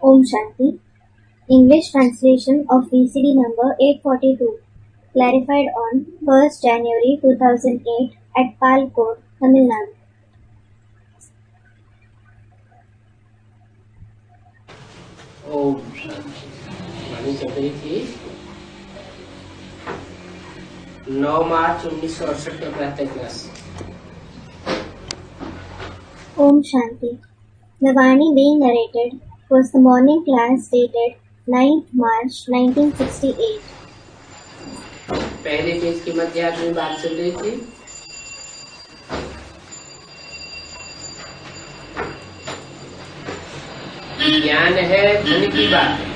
Om Shanti. English translation of VCD number 842, clarified on 1st January 2008 at Palkot, Tamil Nadu. Om Shanti. वाणी चल रही थी 9 मार्च 1968 का प्रातः class. Om Shanti. The Vani being narrated was the morning class dated 9th March 1968. पहले page के मध्य में बात चल रही थी ज्ञान है धन की बात।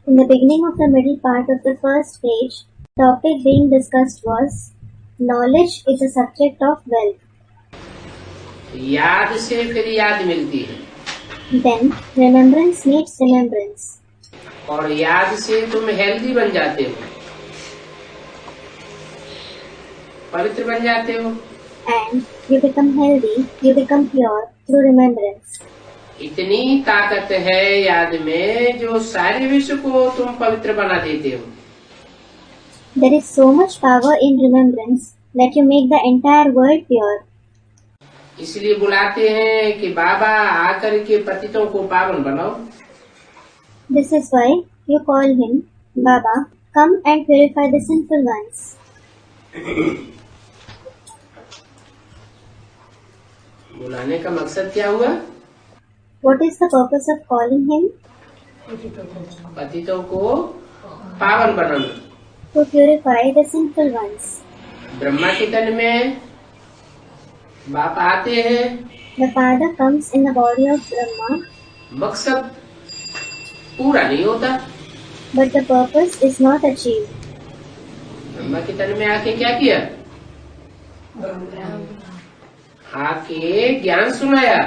In the beginning of the middle part of the first page, topic being discussed was knowledge is a subject of wealth. याद से फिर याद मिलती है, Then remembrance meets remembrance. और याद से तुम हेल्दी बन जाते हो, पवित्र बन जाते हो, And you become healthy, you become pure through remembrance. इतनी ताकत है याद में जो सारे विश्व को तुम पवित्र बना देते हो। There is so much power in remembrance that you make the entire world pure. इसलिए बुलाते हैं कि बाबा आकर के पतितों को पावन बनाओ। This is why you call him Baba, come and purify the sinful ones. बुलाने का मकसद क्या हुआ? What is the purpose of calling him? पतितों को पावन बनाना। To purify the sinful ones. Brahma के तन में बाप आते हैं, The Father comes in the body of Brahma, मकसद पूरा नहीं होता। but the purpose is not achieved. Brahma के तन में आके क्या किया? आके ज्ञान सुनाया।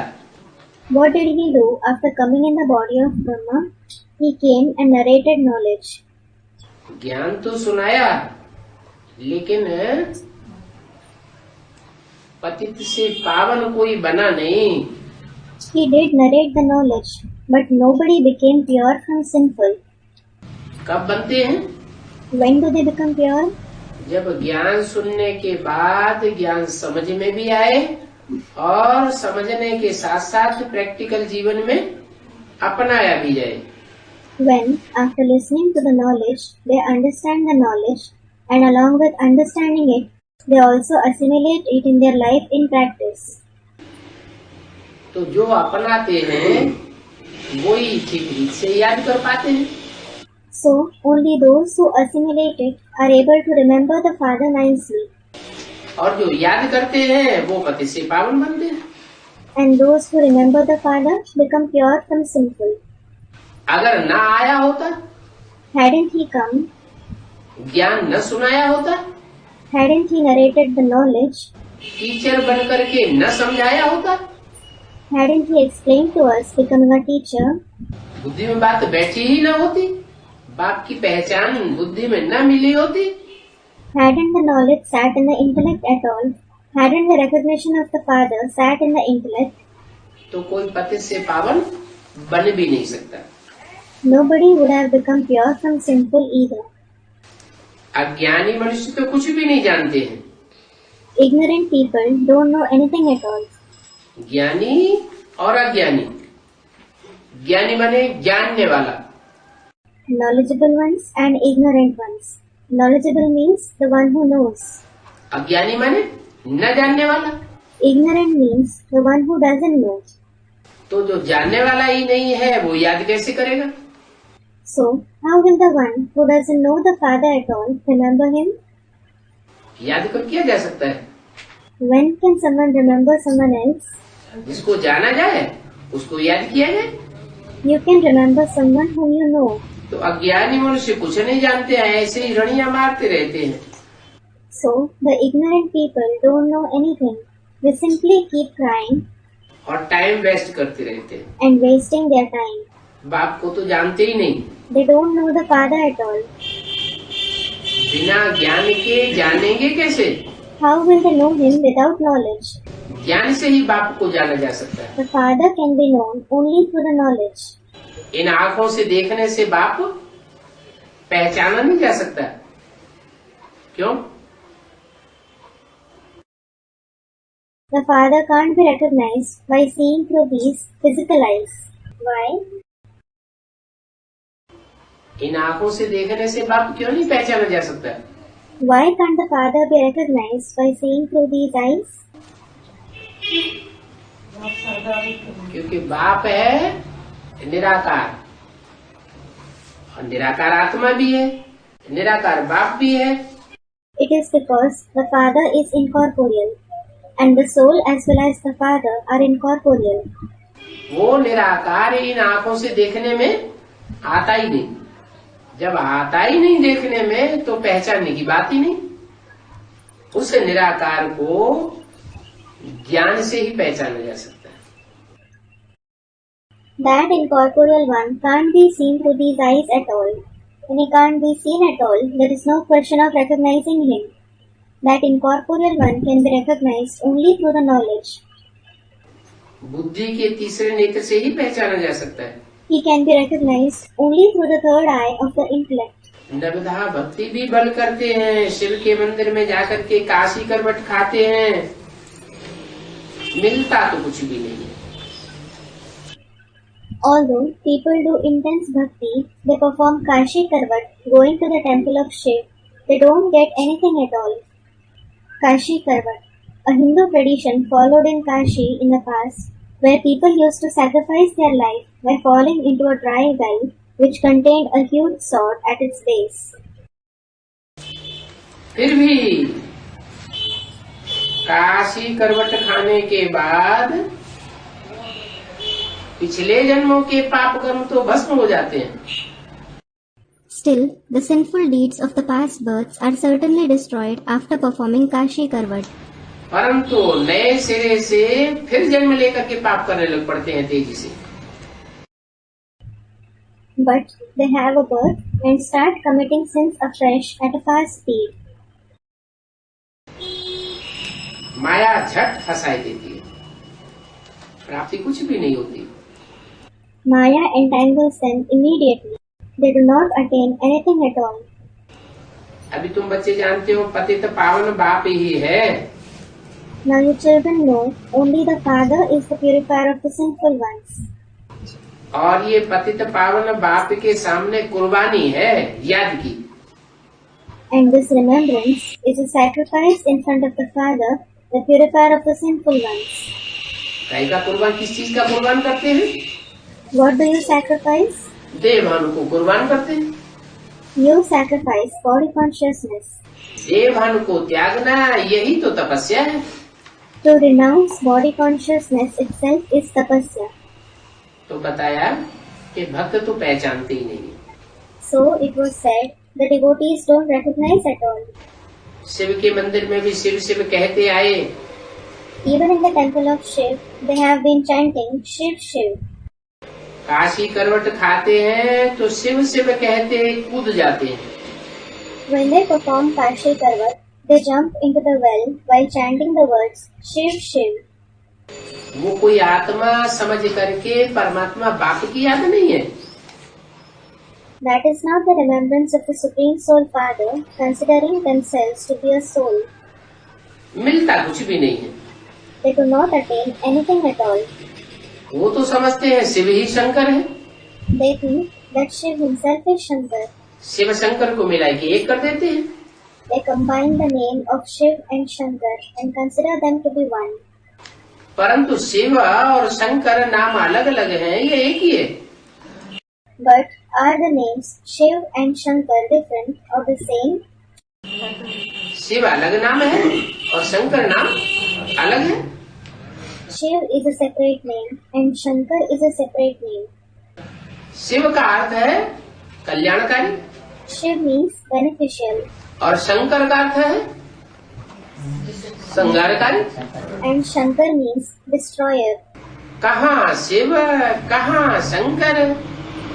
What did he do after coming in the body of Brahma? He came and narrated knowledge. ज्ञान तो सुनाया, लेकिन पतित से पावन कोई बना नहीं। He did narrate the knowledge, but nobody became pure from sinful. कब बनते हैं? When do they become pure? जब ज्ञान सुनने के बाद ज्ञान समझ में भी आए और समझने के साथ साथ प्रैक्टिकल जीवन में अपनाया भी जाए। When, after listening to the knowledge, they understand the knowledge, and along with understanding it, they also assimilate it in their life in practice. तो जो अपनाते हैं वही ठीक रीत से याद कर पाते हैं। So, only those who assimilate it are able to remember the Father nicely, और जो याद करते हैं वो पति से पावन बनते हैं। and those who remember the Father become pure from sinful. अगर ना आया होता, Hadn't he come, ज्ञान न सुनाया होता, hadn't he narrated the knowledge, teacher बन करके न समझाया होता, hadn't he explained to us becoming a teacher, बुद्धि में बात बैठी ही न होती, बाप की पहचान बुद्धि में न मिली होती, hadn't the knowledge sat in the intellect at all, hadn't the recognition of the Father sat in the intellect, तो कोई पति से पावन बन भी नहीं सकता। nobody would have become pure from sinful either. अज्ञानी मनुष्य तो कुछ भी नहीं जानते हैं। Ignorant people don't know anything at all. ज्ञानी और अज्ञानी, ज्ञानी माने जानने वाला, Knowledgeable ones and ignorant ones. Knowledgeable means the one who knows. अज्ञानी माने न जानने वाला। Ignorant means the one who doesn't know. तो जो जानने वाला ही नहीं है वो याद कैसे करेगा? So, how will the one who doesn't know the Father at all remember him? याद कर किया जा सकता है। When can someone remember someone else? जिसको जाना जाए उसको याद किया जाए। You can remember someone whom you know. तो अज्ञानी मनुष्य कुछ नहीं जानते हैं, ऐसे ही रड़ियां मारते रहते हैं। So, the ignorant people don't know anything. They simply keep crying और टाइम वेस्ट करते रहते हैं। and wasting their time. बाप को तो जानते ही नहीं। They don't know the Father at all. बिना ज्ञान के जानेंगे कैसे? How will they know him without knowledge? ज्ञान से ही बाप को जाना जा सकता है। The Father can be known only through the knowledge. इन आंखों से देखने से बाप पहचाना नहीं जा सकता। क्यों? The Father can't be recognized by seeing through these physical eyes. Why? इन आंखों से देखने से बाप क्यों नहीं पहचाना जा सकता? Why can't the Father be recognized by seeing through these eyes? क्योंकि बाप है निराकार और निराकार आत्मा भी है, निराकार बाप भी है। It is because the Father is incorporeal, and the soul as well as the Father are incorporeal. वो निराकार इन आंखों से देखने में आता ही नहीं। जब आता ही नहीं देखने में तो पहचानने की बात ही नहीं। उस निराकार को ज्ञान से ही पहचाना जा सकता है। That incorporeal one can't be seen through these eyes at all. When he can't be seen at all, there is no question of recognizing him. That incorporeal one can be recognized only through the knowledge. बुद्धि के तीसरे नेत्र से ही पहचाना जा सकता है। He can be recognized only through the third eye of the intellect. नवधा भक्ति भी बल करते हैं, शिव के मंदिर में जाकर के काशी करवट खाते हैं, मिलता तो कुछ भी नहीं है। Although people do intense bhakti, they perform Kashi Karvat, going to the temple of Shiv, they don't get anything at all. Kashi Karvat, a Hindu tradition followed in Kashi in the past, where people used to sacrifice their life by falling into a dry well which contained a huge sword at its base. फिर भी काशी करवट खाने के बाद पिछले जन्मों के पाप कर्म तो भस्म हो जाते हैं। Still, the sinful deeds of the past births are certainly destroyed after performing Kashi Karvat. परंतु नए सिरे से फिर जन्म लेकर के पाप करने लग पड़ते हैं तेजी से। But they have a birth and start committing sins afresh at a fast speed. माया झट फंसाई देती है, प्राप्ति कुछ भी नहीं होती। Maya entangles them immediately. They do not attain anything at all. अभी तुम बच्चे जानते हो पतित पावन बाप ही है। Now you children know only the Father is the purifier of the sinful ones. और ये पतित पावन बाप के सामने कुर्बानी है याद की। And this remembrance is a sacrifice in front of the Father, the purifier of the sinful ones. कहीं का कुर्बान, किस चीज का कुर्बान करते हैं? What do you sacrifice? देवभान को कुर्बान करते हैं। You sacrifice body consciousness. देवभान को त्यागना यही तो तपस्या है। To renounce body consciousness itself is tapasya. तो बताया कि भक्त तो पहचानते ही नहीं। So it was said the devotees don't recognize at all. Shiv के मंदिर में भी शिव शिव कहते आए। Even in the temple of Shiv, they have been chanting Shiv Shiv. Kashi करवट खाते हैं तो शिव शिव कहते कूद जाते हैं। When they perform Kashi Karvat, they jump into the well while chanting the words Shiv Shiv. वो कोई आत्मा समझ करके परमात्मा बाप की याद नहीं है। That is not the remembrance of the Supreme Soul Father, considering themselves to be a soul. मिलता कुछ भी नहीं है। They do not attain anything at all. वो तो समझते हैं शिव ही शंकर है। They think that Shiv himself is Shankar. Shiv Shankar को मिला के एक कर देते हैं। They combine the name of Shiv and Shankar and consider them to be one. परंतु शिव और शंकर नाम अलग अलग हैं, ये एक ही है। But are the names Shiv and Shankar different or the same? Shiv अलग नाम है और शंकर नाम अलग है। Shiv is a separate name and Shankar is a separate name. Shiv का अर्थ है कल्याणकारी Shiv means beneficial और शंकर का अर्थ है संहारकारी and Shankar means destroyer. कहाँ शिव कहाँ Shankar?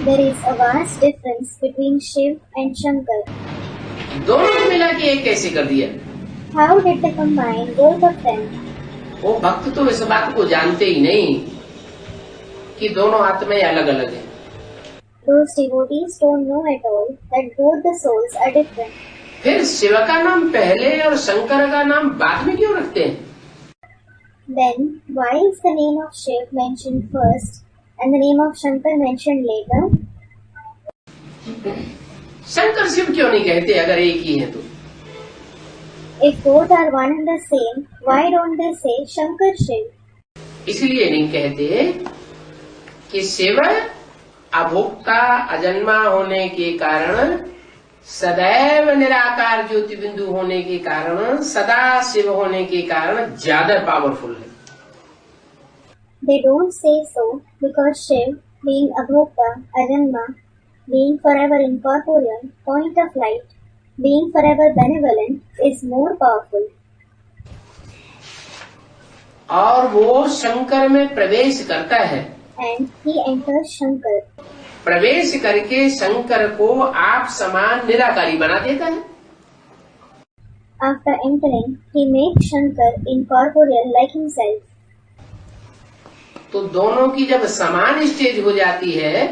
There is a vast difference between Shiv and Shankar. दोनों को मिला के एक कैसे कर दिया? How did they combine both of them? वो भक्त तो इस बात को जानते ही नहीं कि दोनों आत्माएं अलग अलग हैं। Those devotees don't know at all that both the souls are different. फिर शिव का नाम पहले और शंकर का नाम बाद में क्यों रखते हैं? Then why is the name of Shiv mentioned first and the name of Shankar mentioned later? Shankar Shiv क्यों नहीं कहते अगर एक ही है तो? If both are one and the same, why don't they say Shankar Shiv? इसलिए नहीं कहते कि शिव अभोक्ता अजन्मा होने के कारण, सदैव निराकार ज्योति बिंदु होने के कारण, सदा शिव होने के कारण ज्यादा पावरफुल है। They don't say so because Shiv, being Abhokta, Ajanma, being forever incorporeal, point of light, being forever benevolent, is more powerful. और वो शंकर में प्रवेश करता है। And he enters Shankar. प्रवेश करके शंकर को आप समान निराकारी बना देता है। After entering, he makes Shankar incorporeal like himself. तो दोनों की जब समान स्टेज हो जाती है,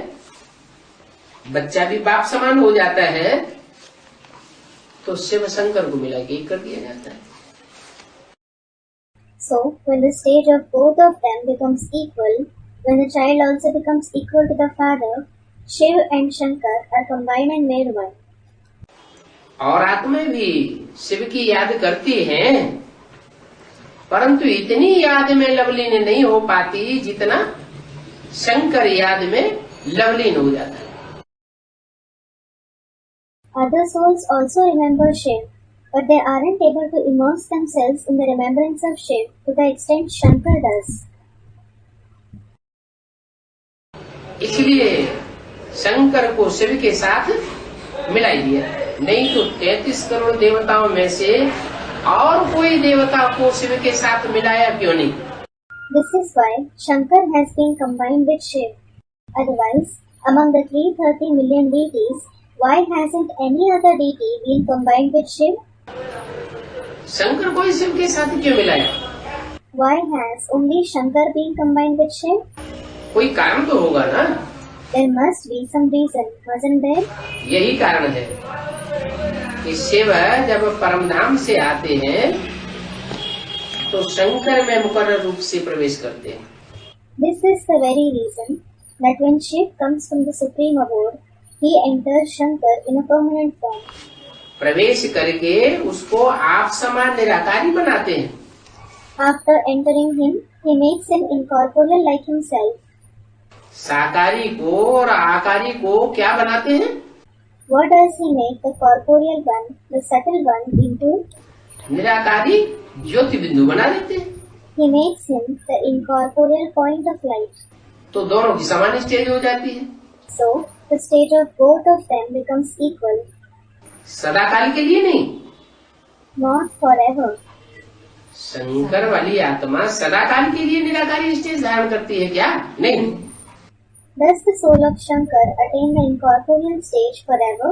बच्चा भी बाप समान हो जाता है, तो शिव शंकर को मिला के एक कर दिया जाता है। So, when the stage of both of them becomes equal, when the child also becomes equal to the father, Shiv and Shankar are combined and made one. और आत्माएं भी शिव की याद करती हैं, परंतु इतनी याद में लवलीन नहीं हो पाती जितना शंकर याद में लवलीन हो जाता है। Other souls also remember Shiv, but they aren't able to immerse themselves in the remembrance of Shiv to the extent Shankar does. इसलिए शंकर को शिव के साथ मिलाई दिया, नहीं तो 33 करोड़ देवताओं में से और कोई देवता को शिव के साथ मिलाया क्यों नहीं? This is why Shankar has been combined with Shiv. Otherwise, among the 330 million deities, why hasn't any other deity been combined with Shiv? Shankar को ही शिव के साथ क्यों मिलाया? Why has only Shankar been combined with Shiv? कोई कारण तो होगा ना? There must be some reason, wasn't there? यही कारण है कि शिव जब परमधाम से आते हैं तो शंकर में मुकर्रर रूप से प्रवेश करते हैं। This is the very reason that when Shiv comes from the supreme abode, he enters Shankar in a permanent form. प्रवेश करके उसको आप समान निराकारी बनाते हैं। After entering him, he makes him incorporeal like himself. साकारी को और आकारी को क्या बनाते हैं? What does he make the corporeal one, the subtle one, into? निराकारी ज्योति बिंदु बना देते हैं। He makes him the incorporeal point of light. तो दोनों की समान स्टेज हो जाती है। So, the stage of both of them becomes equal. सदाकाल के लिए नहीं, Not forever. शंकर वाली आत्मा सदाकाल के लिए निराकारी स्टेज धारण करती है क्या? नहीं। Does the soul of Shankar attain the incorporeal stage forever?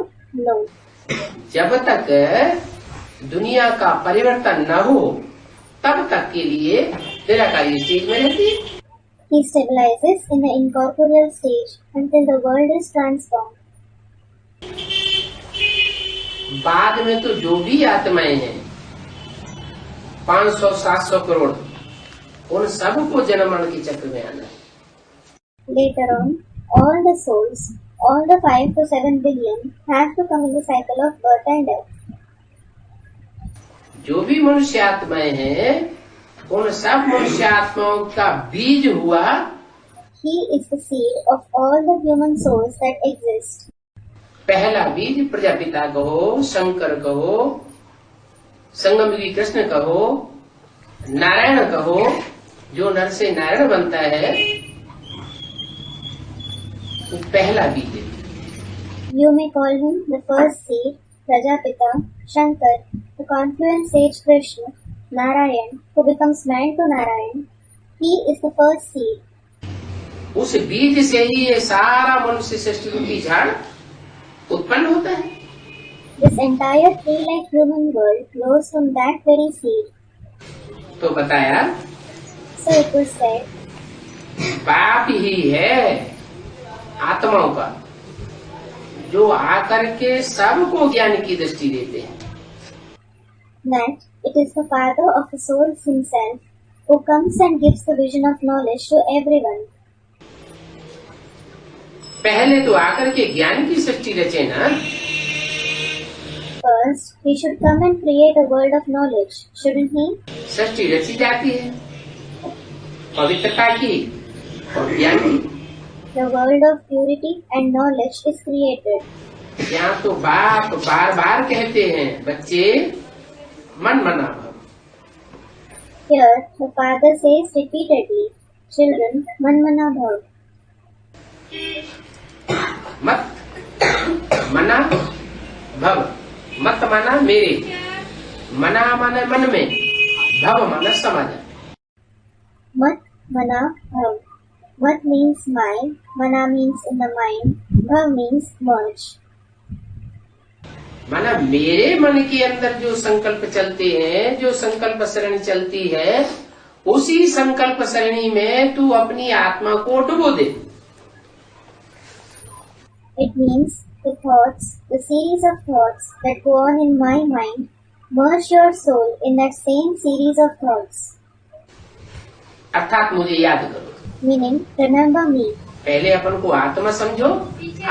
No. जब तक दुनिया का परिवर्तन न हो तब तक के लिए निराकारी स्टेज में रहती है। He stabilizes in the incorporeal stage until the world is transformed. बाद में तो जो भी आत्माएं हैं 500-700 करोड़, उन सबको जन्म मरण के चक्र में आना है। Later on, all the souls, all the 5 to 7 billion, have to come in the cycle of birth and death. जो भी मनुष्य आत्माएं हैं, उन सब मनुष्य आत्माओं का बीज हुआ। He is the seed of all the human souls that exist. पहला बीज प्रजापिता कहो, शंकर कहो, संगमयुगी कृष्ण कहो, नारायण कहो, जो नर से नारायण बनता है वो पहला बीज है। You may call him the first seed, Prajapita, Shankar, the confluent sage Krishna, Narayan, who becomes man to Narayan. He is the first seed. उस बीज से ही ये सारा मनुष्य सृष्टि रूपी झाड़ उत्पन्न होता है। This entire tree-like human world grows from that very seed. तो बताया So it was said, बाप ही है आत्माओं का जो आकर के सबको ज्ञान की दृष्टि देते हैं। that it is the Father of the souls himself who comes and gives the vision of knowledge to everyone. पहले तो आकर के ज्ञान की सृष्टि रचे ना। First, he should come and create a world of knowledge, shouldn't he? सृष्टि रची जाती है पवित्रता की और ज्ञान की। The world of purity and knowledge is created. यहाँ तो बाप बार बार कहते हैं बच्चे मन मना भव। Here, the Father says repeatedly, children, manmana bhav. मत मना भव। मत माना मेरे, मना माना मन में, भव माना समझ। Mat mana bhav. Mat means mind, mana means in the mind, bhav means merge. माना मेरे मन के अंदर जो संकल्प चलते हैं, जो संकल्प सरणी चलती है, उसी संकल्प सरणी में तू अपनी आत्मा को डुबो दे। It means the thoughts, the series of thoughts that go on in my mind, merge your soul in that same series of thoughts. अर्थात मुझे याद करो। Meaning, remember me. पहले अपन को आत्मा समझो,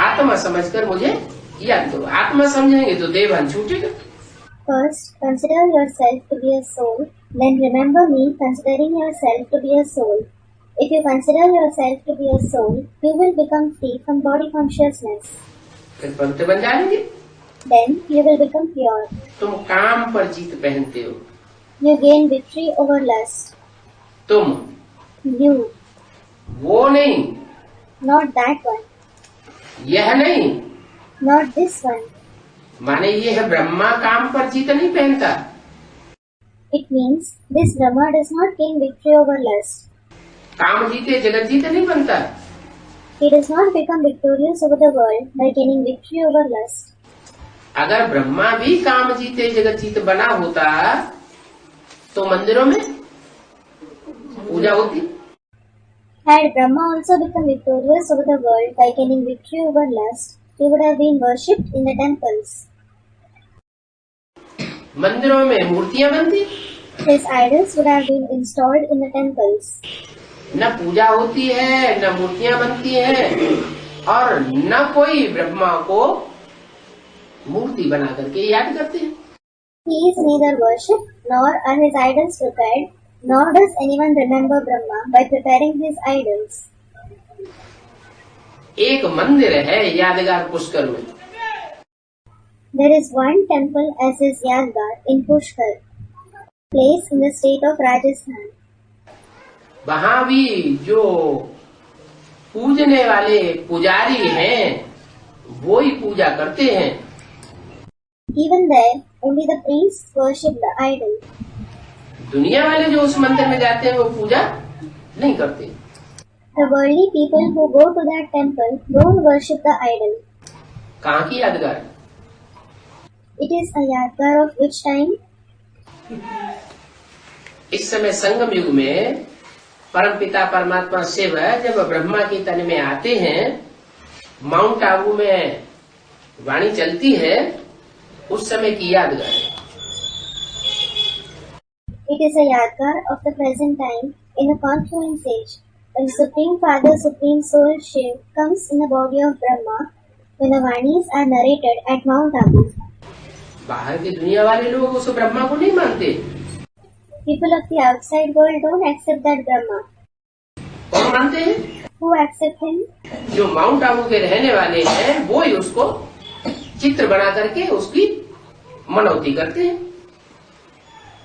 आत्मा समझकर मुझे याद करो। आत्मा समझेंगे तो देवान छूटेगा। First, consider yourself to be a soul, then remember me considering yourself to be a soul. If you consider yourself to be a soul, you will become free from body consciousness. फिर पवित्र बन जाएंगे। Then you will become pure. तुम काम पर जीत पहनते हो। You gain victory over lust. तुम You, वो नहीं, not that one, यह नहीं, not this one. माने ये है ब्रह्मा काम पर जीत नहीं पहनता। It means this Brahma does not gain victory over lust. काम जीते जगत जीते नहीं बनता। He does not become victorious over the world by gaining victory over lust. अगर ब्रह्मा भी काम जीते जगत जीत बना होता तो मंदिरों में पूजा होती। Had Brahma also become victorious over the world by gaining victory over lust, he would have been worshipped in the temples. मंदिरों में मूर्तियां बनती, His idols would have been installed in the temples. न पूजा होती है, न मूर्तियां बनती हैं, और न कोई ब्रह्मा को मूर्ति बना करके याद करते हैं। He is neither worshipped nor are his idols prepared, nor does anyone remember Brahma by preparing his idols. एक मंदिर है यादगार पुष्कर में। There is one temple as is Yadgar in Pushkar, place in the state of Rajasthan. वहाँ भी जो पूजने वाले पुजारी हैं वो ही पूजा करते हैं। Even there, only the priests worship the idol. दुनिया वाले जो उस मंदिर में जाते हैं वो पूजा नहीं करते। The worldly people who go to that temple don't worship the idol. कहाँ की यादगार? It is a Yadgar of which time? इस समय संगम युग में परमपिता परमात्मा शिव जब ब्रह्मा के तन में आते हैं, माउंट आबू में वाणी चलती है, उस समय की यादगार है। It is a Yadgar of the present time in the confluence age, when the Supreme Father, Supreme Soul Shiv comes in the body of Brahma, when the Vanis are narrated at Mount Abu. बाहर की दुनिया वाले लोग उस ब्रह्मा को नहीं मानते। People of the outside world don't accept that Brahma. कौन मानते हैं? Who accept him? जो माउंट आबू के रहने वाले हैं वो ही उसको चित्र बना करके उसकी मनौती करते हैं।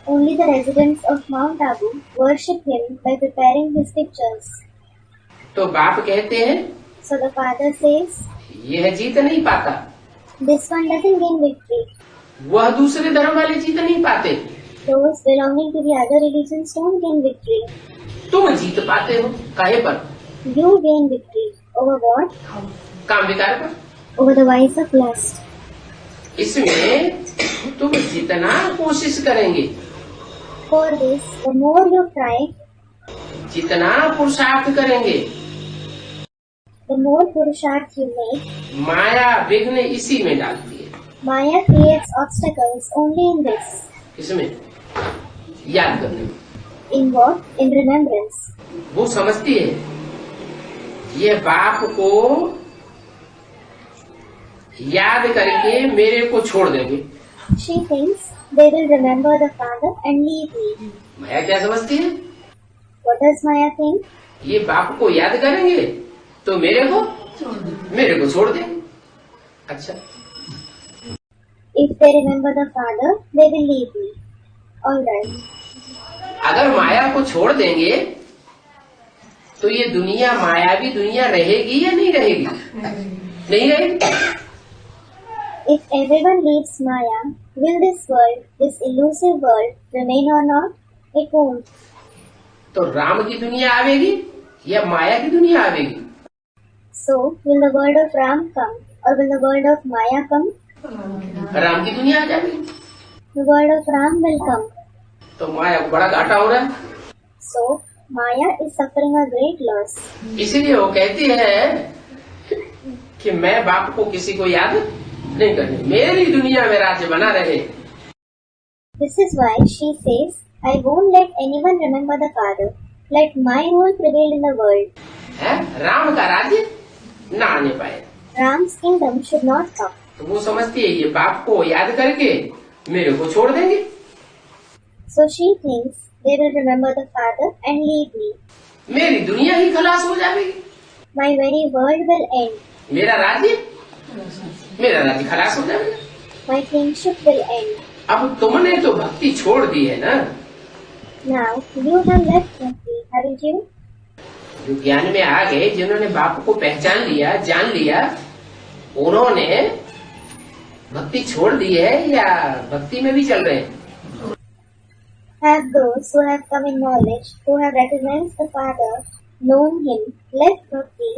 Only the residents of Mount Abu worship him by preparing his pictures. तो बाप कहते हैं So the father says, यह जीत नहीं पाता, this one doesn't gain victory. वह दूसरे धर्म वाले जीत नहीं पाते, Those belonging to the other religions don't gain victory. तुम जीत पाते हो। काहे पर? You gain victory. Over what? काम विकार पर। Over the vice of lust. इसमें तुम जितना कोशिश करेंगे For this, the more you try, जितना पुरुषार्थ करेंगे, the more purusharth you make, माया विघ्न इसी में डालती है। Maya creates obstacles only in this. इसमें याद करने में। In what? In remembrance. वो समझती है ये बाप को याद करके मेरे को छोड़ देंगे। She thinks they will remember the father and leave me. माया क्या समझती है? What does Maya think? ये बाप को याद करेंगे तो मेरे को छोड़ देंगे। अच्छा, If they remember the father, they will leave me. All right. अगर माया को छोड़ देंगे तो ये दुनिया मायावी दुनिया रहेगी या नहीं रहेगी? नहीं रहेगी। If everyone leaves Maya, will this world, this elusive world, remain or not? It won't. तो राम की दुनिया आवेगी या माया की दुनिया आवेगी? So, will the world of Ram come or will the world of Maya come? Ram की दुनिया आ जाएगी। The world of Ram will come. तो माया को बड़ा घाटा हो रहा है। So, Maya is suffering a great loss. इसीलिए वो कहती है कि मैं बाप को किसी को याद नहीं करनी, मेरी दुनिया में राज्य बना रहे। This is why she says, I won't let anyone remember the father. Let my rule prevail in the world. है राम का राज्य ना आने पाए। Ram's kingdom should not come. तो वो समझती है ये बाप को याद करके मेरे को छोड़ देंगे। So she thinks they will remember the father and leave me. मेरी दुनिया ही खलास हो जाएगी। My very world will end. मेरा राज्य खलास हो जाएगा। My kingship will end. अब तुमने तो भक्ति छोड़ दी है ना। Now you have left Bhakti, haven't you? जो ज्ञान में आ गए, जिन्होंने बाप को पहचान लिया, जान लिया, उन्होंने भक्ति छोड़ दी है या भक्ति में भी चल रहे हैं? Have those who have come in knowledge, who have recognized the Father, known Him, left Bhakti,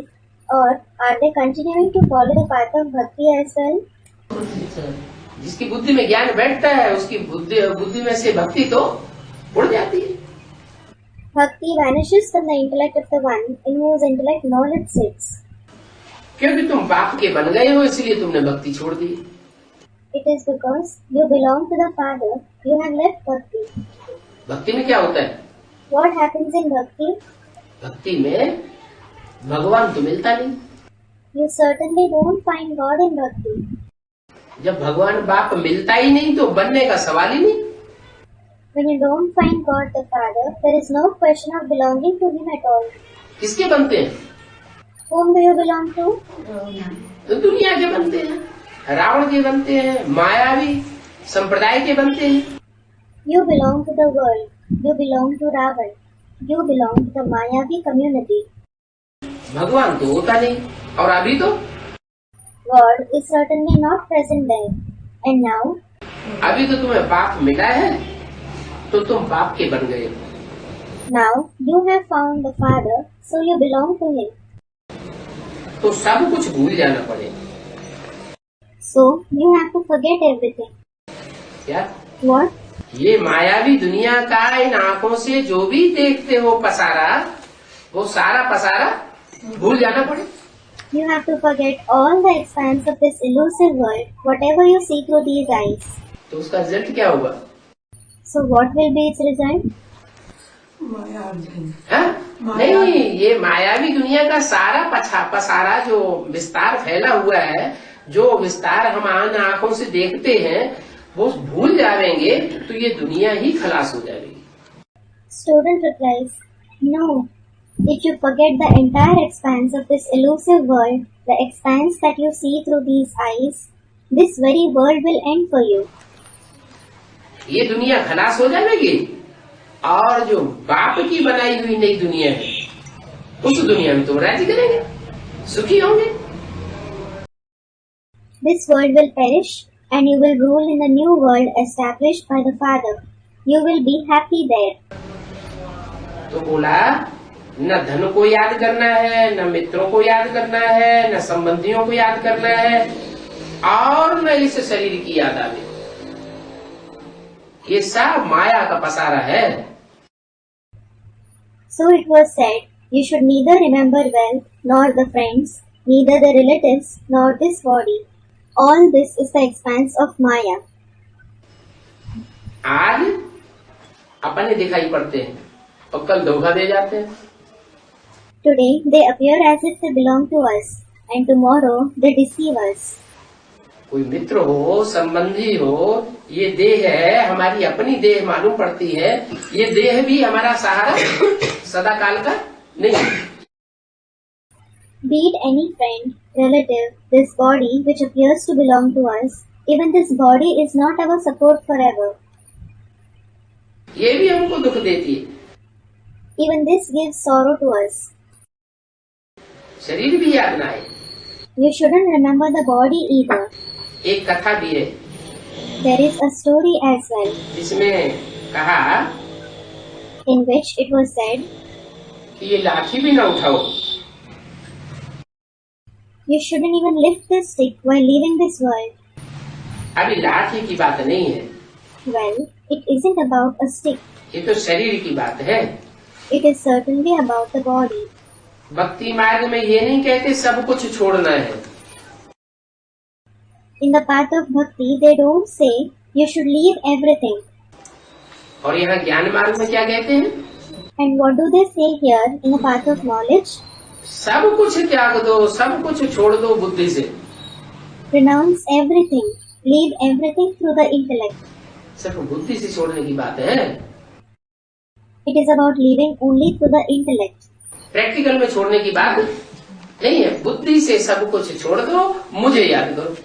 or are they continuing to follow the path of Bhakti as well? जिसकी बुद्धि में ज्ञान बैठता है उसकी बुद्धि में से भक्ति तो उड़ जाती है। Bhakti vanishes from the intellect of the one in whose intellect knowledge sits. क्योंकि तुम बाप के बन गए हो इसलिए तुमने भक्ति छोड़ दी। It is because you belong to the Father, you have left Bhakti. भक्ति में क्या होता है? What happens in Bhakti? भक्ति में भगवान तो मिलता नहीं। You certainly don't find God in Bhakti. जब भगवान बाप मिलता ही नहीं तो बनने का सवाल ही नहीं। When you don't find God the Father, there is no question of belonging to Him at all. किसके बनते हैं? Whom do you belong to? तो दुनिया के बनते हैं, रावण के बनते हैं, मायावी संप्रदाय के बनते हैं। You belong to the world. You belong to Ravan. You belong to the Mayavi community. भगवान तो होता नहीं और अभी तो God is certainly not present there. And now, अभी तो तुम्हें बाप मिला है तो तुम बाप के बन गए। now you have found the Father, so you belong to Him. तो सब कुछ भूल जाना पड़ेगा। So you have to forget everything. क्या? What? ये मायावी दुनिया का इन आँखों से जो भी देखते हो पसारा, वो सारा पसारा भूल जाना पड़े। You have to forget all the expanse of this elusive world, whatever you see through these eyes. तो उसका रिजल्ट क्या होगा? So what will be its result? हाँ? नहीं, ये मायावी दुनिया का सारा पसारा जो विस्तार फैला हुआ है, जो विस्तार हम आंखों से देखते हैं, वो भूल जाएंगे तो ये दुनिया ही खलास हो जाएगी। Student replies, no. If you forget the entire expanse of this elusive world, the expanse that you see through these eyes, this very world will end for you. ये दुनिया खलास हो जाएगी और जो बाप की बनाई हुई नई दुनिया है, उस दुनिया में तुम राज्य करेंगे, सुखी होंगे। This world will perish and you will rule in the new world established by the Father. You will be happy there. तो बोला न धन को याद करना है, न मित्रों को याद करना है, न संबंधियों को याद करना है और न इस शरीर की याद आवे। ये सब माया का पसारा है। So it was said, you should neither remember wealth, nor the friends, neither the relatives, nor this body. All this is the expanse of Maya. आज अपने दिखाई पड़ते हैं और कल धोखा दे जाते हैं। Today they appear as if they belong to us, and tomorrow they deceive us. कोई मित्र हो, संबंधी हो, ये देह है, हमारी अपनी देह मालूम पड़ती है, ये देह भी हमारा सहारा सदा काल का नहीं है। Be it any friend, relative, this body which appears to belong to us, even this body is not our support forever. ये भी हमको दुख देती है। Even this gives sorrow to us. शरीर भी याद ना आए। You shouldn't remember the body either. एक कथा भी है There is a story as well, जिसमें कहा in which it was said, कि ये लाठी भी ना उठाओ। you shouldn't even lift the stick while leaving this world. अभी लाठी की बात नहीं है, Well, it isn't about a stick. ये तो शरीर की बात है। It is certainly about the body. भक्ति मार्ग में ये नहीं कहते सब कुछ छोड़ना है। In the path of bhakti, they don't say you should leave everything. और यहाँ ज्ञान मार्ग में क्या कहते हैं? And what do they say here in the path of knowledge? सब कुछ त्याग दो, सब कुछ छोड़ दो बुद्धि से। Renounce everything. Leave everything through the intellect. सिर्फ बुद्धि से छोड़ने की बात है। It is about leaving only through the intellect. Practical में छोड़ने की बात नहीं है। बुद्धि से सब कुछ छोड़ दो, मुझे याद करो।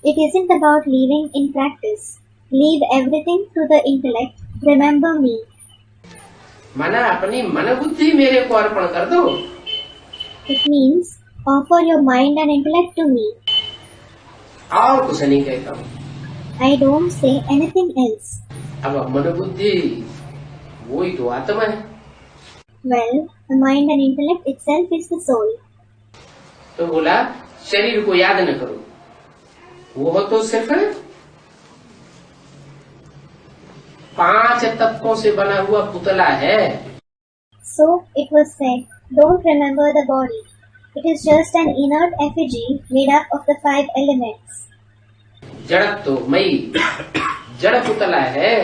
It isn't about leaving in practice. Leave everything through the intellect. Remember me. मना अपनी मन बुद्धि मेरे को अर्पण कर दो। It means offer your mind and intellect to me. और कुछ नहीं कहता हूँ। I don't say anything else. अब मन बुद्धि वही तो आत्मा है। Well, the mind and intellect itself is the soul. तो बोला शरीर को याद न करो, वो तो सिर्फ 5 तत्वों से बना हुआ पुतला है। So it was said, don't remember the body. It is just an inert effigy made up of the 5 elements. जड़त्व मई जड़ पुतला है।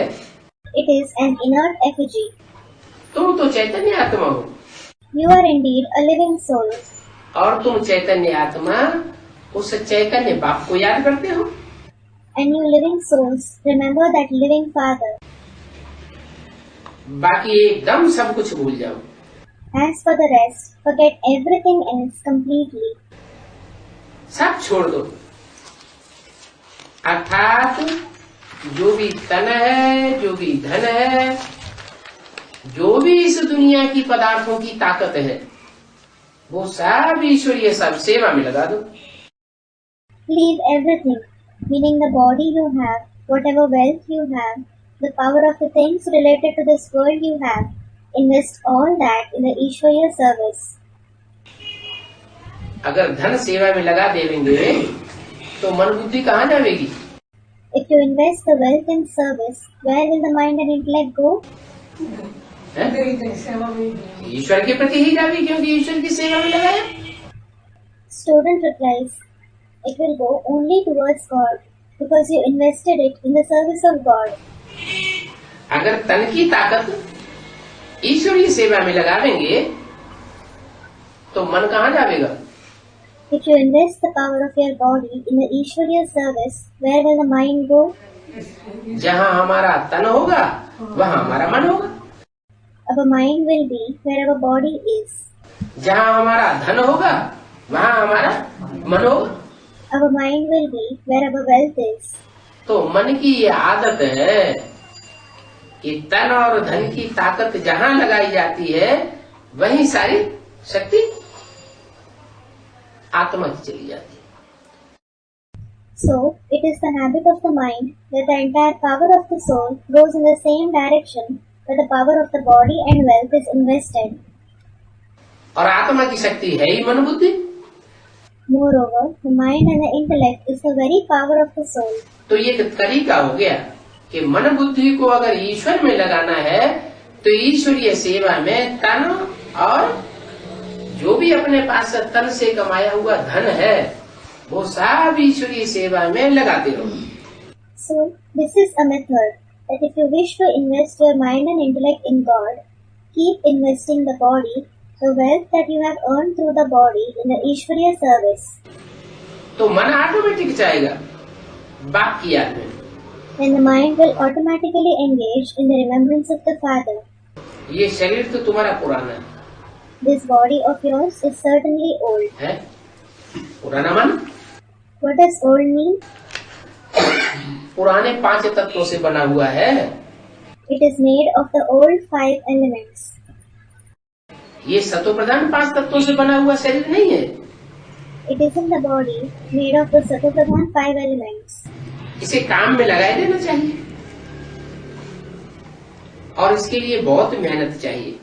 It is an inert effigy. तुम तो चैतन्य आत्मा हो। You are indeed a living soul. और तुम चैतन्य आत्मा उस चैतन्य बाप को याद करते हो। And you living souls, remember that living Father. बाकी एकदम सब कुछ भूल जाओ। As for the rest, forget everything else completely. सब छोड़ दो। अर्थात जो भी तन है, जो भी धन है, जो भी इस दुनिया की पदार्थों की ताकत है, वो सब ईश्वरीय सब सेवा में लगा दो। Leave everything, meaning the body you have, whatever wealth you have, the power of the things related to this world you have, invest all that in the Ishwariya service. अगर धन सेवा में लगा देंगे तो मन बुद्धि कहाँ जाएगी? If you invest the wealth in service, where will the mind and intellect go? ईश्वर के प्रति ही जाएगी, क्योंकि ईश्वर की सेवा में लगाया। Student replies, it will go only towards God, because you invested it in the service of God. अगर तन की ताकत ईश्वरीय सेवा में लगावेंगे तो मन कहाँ जाएगा? If you invest the power of your body in the Ishwariya service, where will the mind go? जहाँ हमारा तन होगा वहाँ हमारा मन होगा। Our mind will be where our body is. जहाँ हमारा धन होगा वहाँ हमारा मन होगा। Our mind will be where our wealth is. तो मन की ये आदत है कि तन और धन की ताकत जहाँ लगाई जाती है वहीं सारी शक्ति आत्मा की चली जाती है। So, it is the habit of the mind that the entire power of the soul goes in the same direction where the power of the body and wealth is invested. और आत्मा की शक्ति है ही मन बुद्धि। Moreover, the mind and the intellect is the very power of the soul. तो ये एक तरीका हो गया कि मन बुद्धि को अगर ईश्वर में लगाना है तो ईश्वरीय सेवा में तन और जो भी अपने पास तन से कमाया हुआ धन है वो सब ईश्वरीय सेवा में लगाते रहो। So, this is a method that if you wish to invest your mind and intellect in God, keep investing the body, the wealth that you have earned through the body in the Ishwariya service. तो मन automatic जाएगा बाप की याद में। Then the mind will automatically engage in the remembrance of the Father. ये शरीर तो तुम्हारा पुराना है। This body of yours is certainly old. है पुराना मन? What does old mean? पुराने 5 तत्वों से बना हुआ है। It is made of the old 5 elements. ये सतो प्रधान 5 तत्वों से बना हुआ शरीर नहीं है। It isn't the body made of the Satopradhan 5 elements. इसे काम में लगाए देना चाहिए और इसके लिए बहुत मेहनत चाहिए।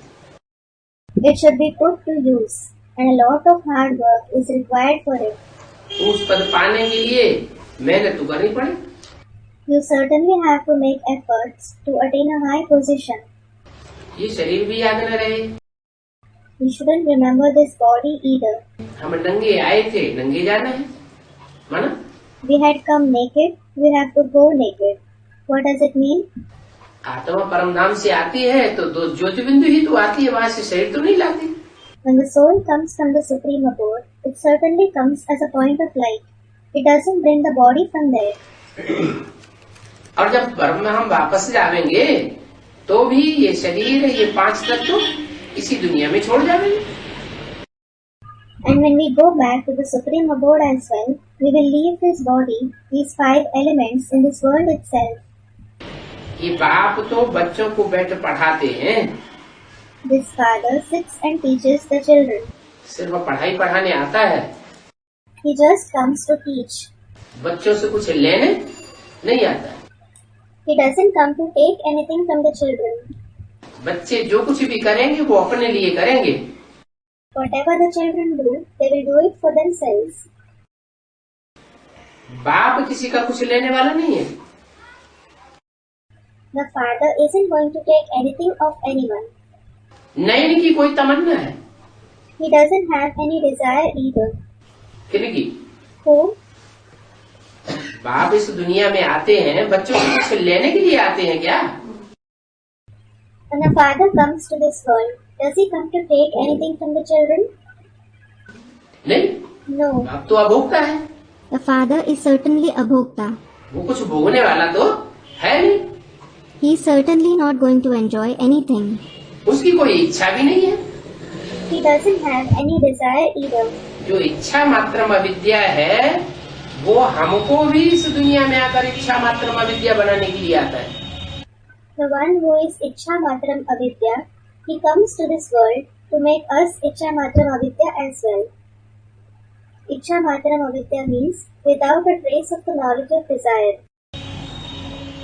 It should be put to use and a lot of hard work is required for it. उस पद पाने के लिए मेहनत तो करनी पड़े। You certainly have to make efforts to attain a high position. ये शरीर भी याद न रहे। You shouldn't remember this body either. हम नंगे आए थे, नंगे जाना है, माना? We had come naked, we have to go naked. What does it mean? आत्मा परम धाम से आती है तो 2 ज्योतिबिंदु ही तो आती है, वहाँ से शरीर तो नहीं लाती। When the soul comes from the Supreme Abode, it certainly comes as a point of light. It doesn't bring the body from there. और जब ब्रह्म में हम वापस जाएंगे तो भी ये शरीर, ये 5 तत्व इसी दुनिया में छोड़ जाएंगे। And when we go back to the Supreme Abode as well, we will leave this body, these 5 elements in this world itself. ये बाप तो बच्चों को बैठ पढ़ाते हैं। This father sits and teaches the children. सिर्फ पढ़ाई पढ़ाने आता है, He just comes to teach. बच्चों से कुछ लेने नहीं आता। He doesn't come to take anything from the children. बच्चे जो कुछ भी करेंगे वो अपने लिए करेंगे। Whatever the children do, they will do it for themselves. बाप किसी का कुछ लेने वाला नहीं है। The father isn't going to take anything of anyone. न इनकी कोई तमन्ना है। He doesn't have any desire either. किनकी? Who? बाप इस दुनिया में आते हैं बच्चों से कुछ लेने के लिए आते हैं क्या? When a father comes to this world, does he come to take anything from the children? नहीं, No. बाप तो अभोक्ता है। The father is certainly a bhokta. वो कुछ भोगने वाला तो है नहीं। He is certainly not going to enjoy anything. उसकी कोई इच्छा भी नहीं है। He doesn't have any desire either. जो इच्छा मात्रम अविद्या है वो हमको भी इस दुनिया में आकर इच्छा मात्रम अविद्या बनाने के लिए आता है। The one who is Ichha Matram Avidya, he comes to this world to make us Ichha Matram Avidya as well. Ichha Matram Avidya means without a trace of the knowledge of desire.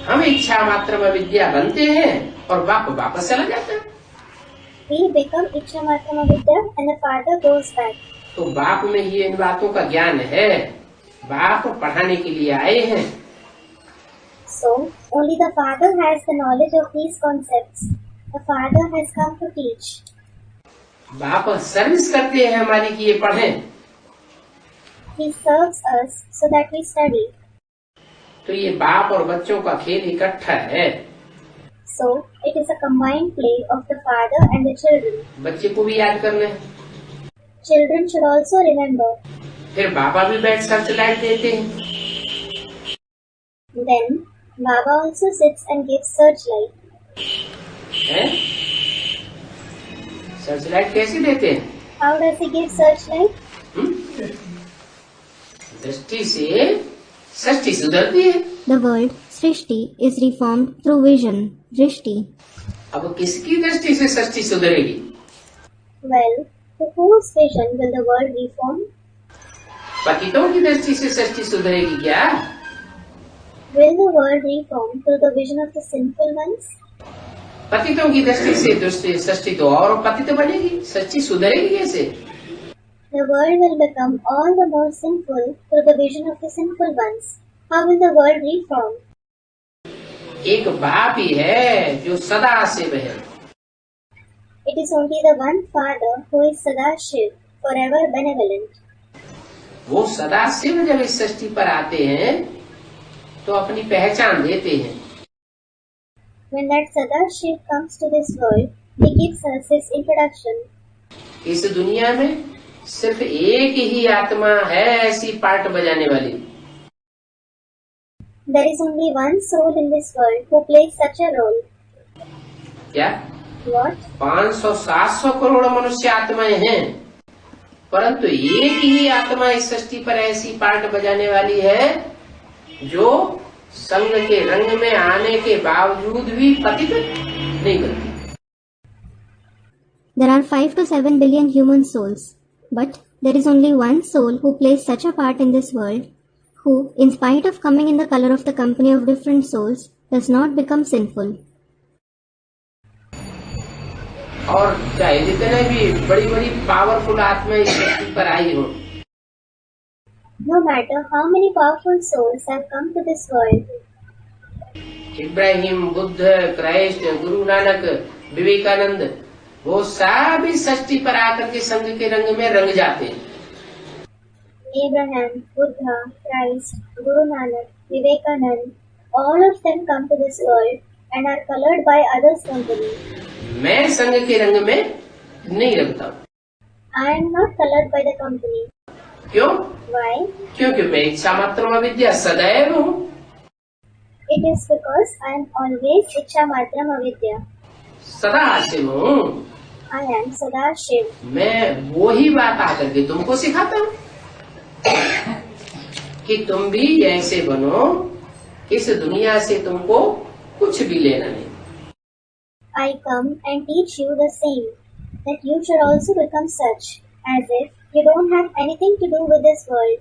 हम इच्छा मात्रम अविद्या बनते हैं और बाप वापस चला जाता है। We become Ichha Matram Avidya and the father goes back. तो बाप में ही इन बातों का ज्ञान है, बाप पढ़ाने के लिए आए हैं। So, only the father has the knowledge of these concepts. The father has come to teach. बाप सर्विस करते हैं हमारी कि ये पढ़ें। He serves us so that we study. तो ये बाप और बच्चों का खेल इकट्ठा है। So, it is a combined play of the father and the children. बच्चे को भी याद करना है। Children should also remember. फिर बाबा भी बैठ सर्च लाइट देते हैं। Then, Baba also sits and gives searchlight. हैं? सर्च लाइट कैसे देते हैं? How does he give searchlight? दृष्टि से सृष्टि सुधरती है। The world, Srishti, is reformed through vision, Drishti. अब किसकी दृष्टि से सृष्टि सुधरेगी? Well, to whose vision will the world reform? पतितों की दृष्टि से सृष्टि सुधरेगी क्या? Will the world reform through the vision of the sinful ones? पतितों की दृष्टि से दृष्टि सृष्टि तो और पतित बनेगी, सृष्टि सुधरेगी कैसे? The world will become all the more sinful through the vision of the sinful ones. How will the world reform? एक बाप ही है जो सदा से है। It is only the one Father who is Sadashiv, forever benevolent. वो सदा शिव जब इस सृष्टि पर आते हैं तो अपनी पहचान देते हैं। When that Sadashiv comes to this world, he gives us his introduction. इस दुनिया में सिर्फ एक ही आत्मा है ऐसी पार्ट बजाने वाली। There is only one soul in this world who plays such a role. क्या? What? 500-700 करोड़ मनुष्य आत्माएं हैं, परंतु एक ही आत्मा इस सृष्टि पर ऐसी पार्ट बजाने वाली है जो संग के रंग में आने के बावजूद भी पतित नहीं करती। There are 5 to 7 billion human souls, but there is only one soul who plays such a part in this world, who, in spite of coming in the color of the company of different souls, does not become sinful. और चाहे जितने भी बड़ी बड़ी powerful आत्माएं इस धरती पर आई हो, No matter how many powerful souls have come to this world, Ibrahim, Buddha, Christ, Guru Nanak, Vivekananda, वो सब इस सृष्टि पर आकर के संग के रंग में रंग जाते हैं। Abraham, Buddha, Christ, Guru Nanak, Vivekanand, all of them come to this world and are colored by others' company. मैं संग के रंग में नहीं रंगता हूँ। I am not colored by the company. क्यों? Why? क्योंकि मैं इच्छा मात्र अविद्या सदैव हूँ। It is because I am always Ichha Matram Avidya. सदा शिव हूँ। I am Sadashiv. मैं वो ही बात आकर के तुमको सिखाता हूँ कि तुम भी ऐसे बनो, इस दुनिया से तुमको कुछ भी लेना नहीं। I come and teach you the same, that you should also become such, as if you don't have anything to do with this world.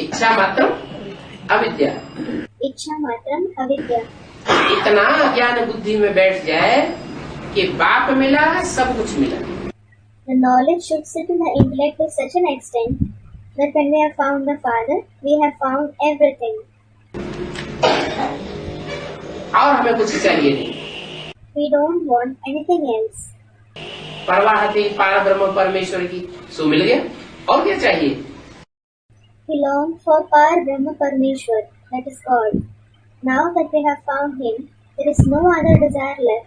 इच्छा मात्र अविद्या, Ichha Matram Avidya. इतना ज्ञान बुद्धि में बैठ जाए कि बाप मिला सब कुछ मिला। The knowledge should sit in the intellect to such an extent that when we have found the Father, we have found everything. और हमें कुछ चाहिए नहीं। We don't want anything else. परवाह थी पार ब्रह्म परमेश्वर की, सो मिल गया, और क्या चाहिए? We long for Par Brahma Parmeshwar, that is God. Now that we have found Him, there is no other desire left.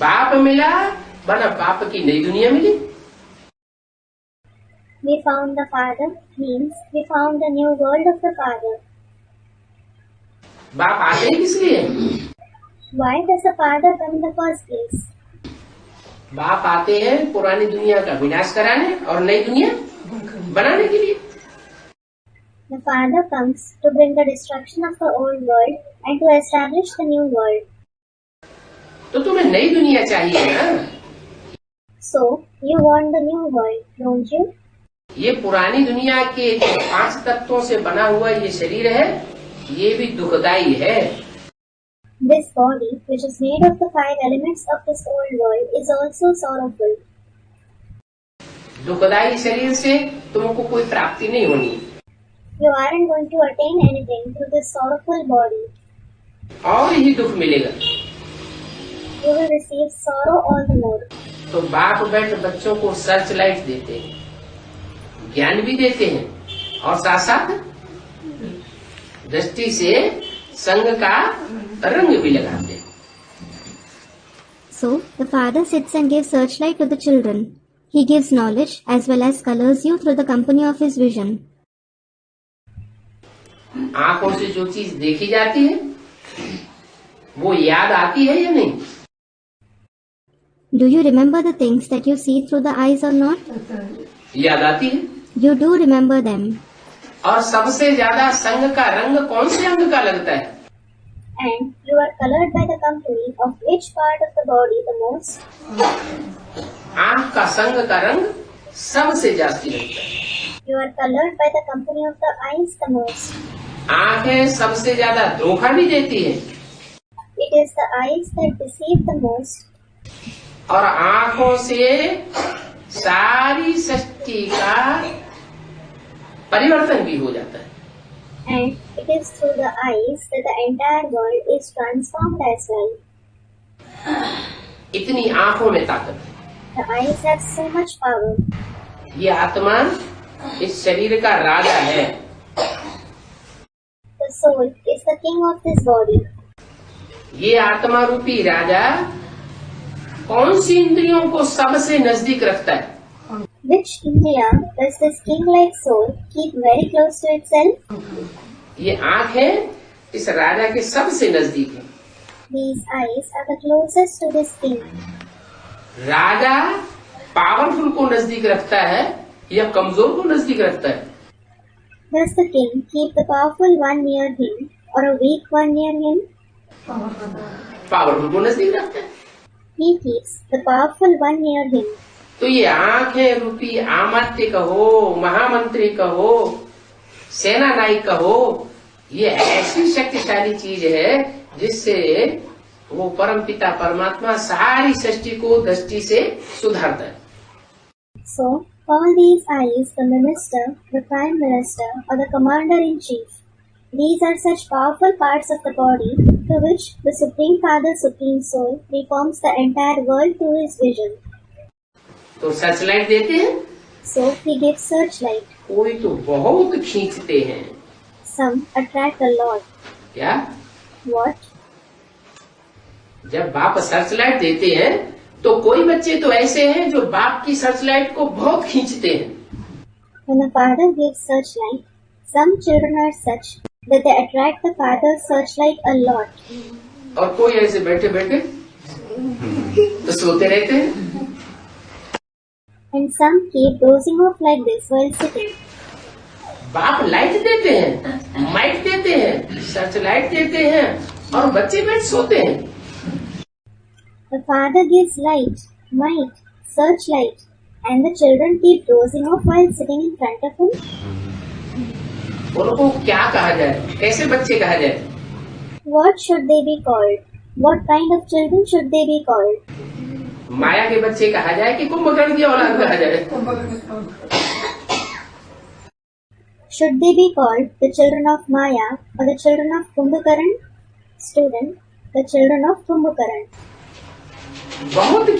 बाप मिला, बना बाप की नई दुनिया मिली। We found the Father means we found the new world of the Father. बाप आते ही किस लिए? Why does the Father come in the first place? बाप आते हैं पुरानी दुनिया का विनाश कराने और नई दुनिया बनाने के लिए। The Father comes to bring the destruction of the old world and to establish the new world. तो तुम्हें नई दुनिया चाहिए ना? So, you want the new world, don't you? ये पुरानी दुनिया के 5 तत्वों से बना हुआ ये शरीर है, ये भी दुखदाई है। This body, which is made of the 5 elements of this old world, is also sorrowful. दुखदाई शरीर से तुमको कोई प्राप्ति नहीं होनी। You aren't going to attain anything through this sorrowful body. और ही दुख मिलेगा। You will receive sorrow all the more. तो बाप बैठ बच्चों को सर्च लाइट देते हैं, ज्ञान भी देते हैं और साथ साथ दृष्टि से संग का रंग भी लगाते हैं। So, the father sits and gives searchlight to the children. He gives knowledge as well as colors you through the company of his vision. आंखों से जो चीज देखी जाती है वो याद आती है या नहीं? Do you remember the things that you see through the eyes or not? याद आती है। You do remember them. और सबसे ज्यादा संग का रंग कौन से अंग का लगता है? And you are colored by the company of which part of the body the most? आंख का संग का रंग सबसे जास्ती लगता है। You are colored by the company of the eyes the most. आंखें सबसे ज्यादा धोखा भी देती है It is the eyes that deceive the most. और आंखों से सारी सृष्टि का परिवर्तन भी हो जाता है। And it is through the eyes that the entire world is transformed as well. इतनी आंखों में ताकत है। The eyes have so much power. ये आत्मा इस शरीर का राजा है। The soul is the king of this body. ये आत्मा रूपी राजा कौन सी इंद्रियों को सबसे नजदीक रखता है? Which Indriya does this king-like soul keep very close to itself? ये आंखें इस राजा के सबसे नजदीक है। These eyes are the closest to this king. Raja powerful को नजदीक रखता है या कमजोर को नजदीक रखता है? Does the king keep the powerful one near him or a weak one near him? Powerful को नजदीक रखता है। He keeps the powerful one near him. तो ये आंखें रूपी आमत्य कहो, महामंत्री कहो, सेना नायक कहो, ये ऐसी शक्तिशाली चीज है जिससे वो परम पिता परमात्मा सारी सृष्टि को दृष्टि से सुधारता है। So, all these eyes, the minister, the prime minister, or the commander-in-chief, these are such powerful parts of the body through which the Supreme Father, Supreme Soul, reforms the entire world to his vision. तो Searchlight देते हैं, So, he gives searchlight. कोई तो बहुत खींचते हैं। Some attract a lot. क्या? What? जब बाप सर्चलाइट देते हैं तो कोई बच्चे तो ऐसे हैं जो बाप की सर्चलाइट को बहुत खींचते हैं। When the father gives searchlight, some children are such that they attract the father's searchlight a lot. और कोई ऐसे बैठे बैठे तो सोते रहते हैं। And some keep dozing off like this while sitting. बाप लाइट देते हैं, माइक देते हैं, सर्च लाइट देते हैं और बच्चे बैठ सोते हैं। The father gives light, might, searchlight, and the children keep dozing off while sitting in front of him. उनको क्या कहा जाए, कैसे बच्चे कहा जाए? What should they be called? What kind of children should they be called? माया के बच्चे कहा जाए कि कुंभकर्ण की औलाद कहा जाए? Should they be called the children of Maya or the children of Kumbhakaran? Student, the children of Kumbhakaran. बहुत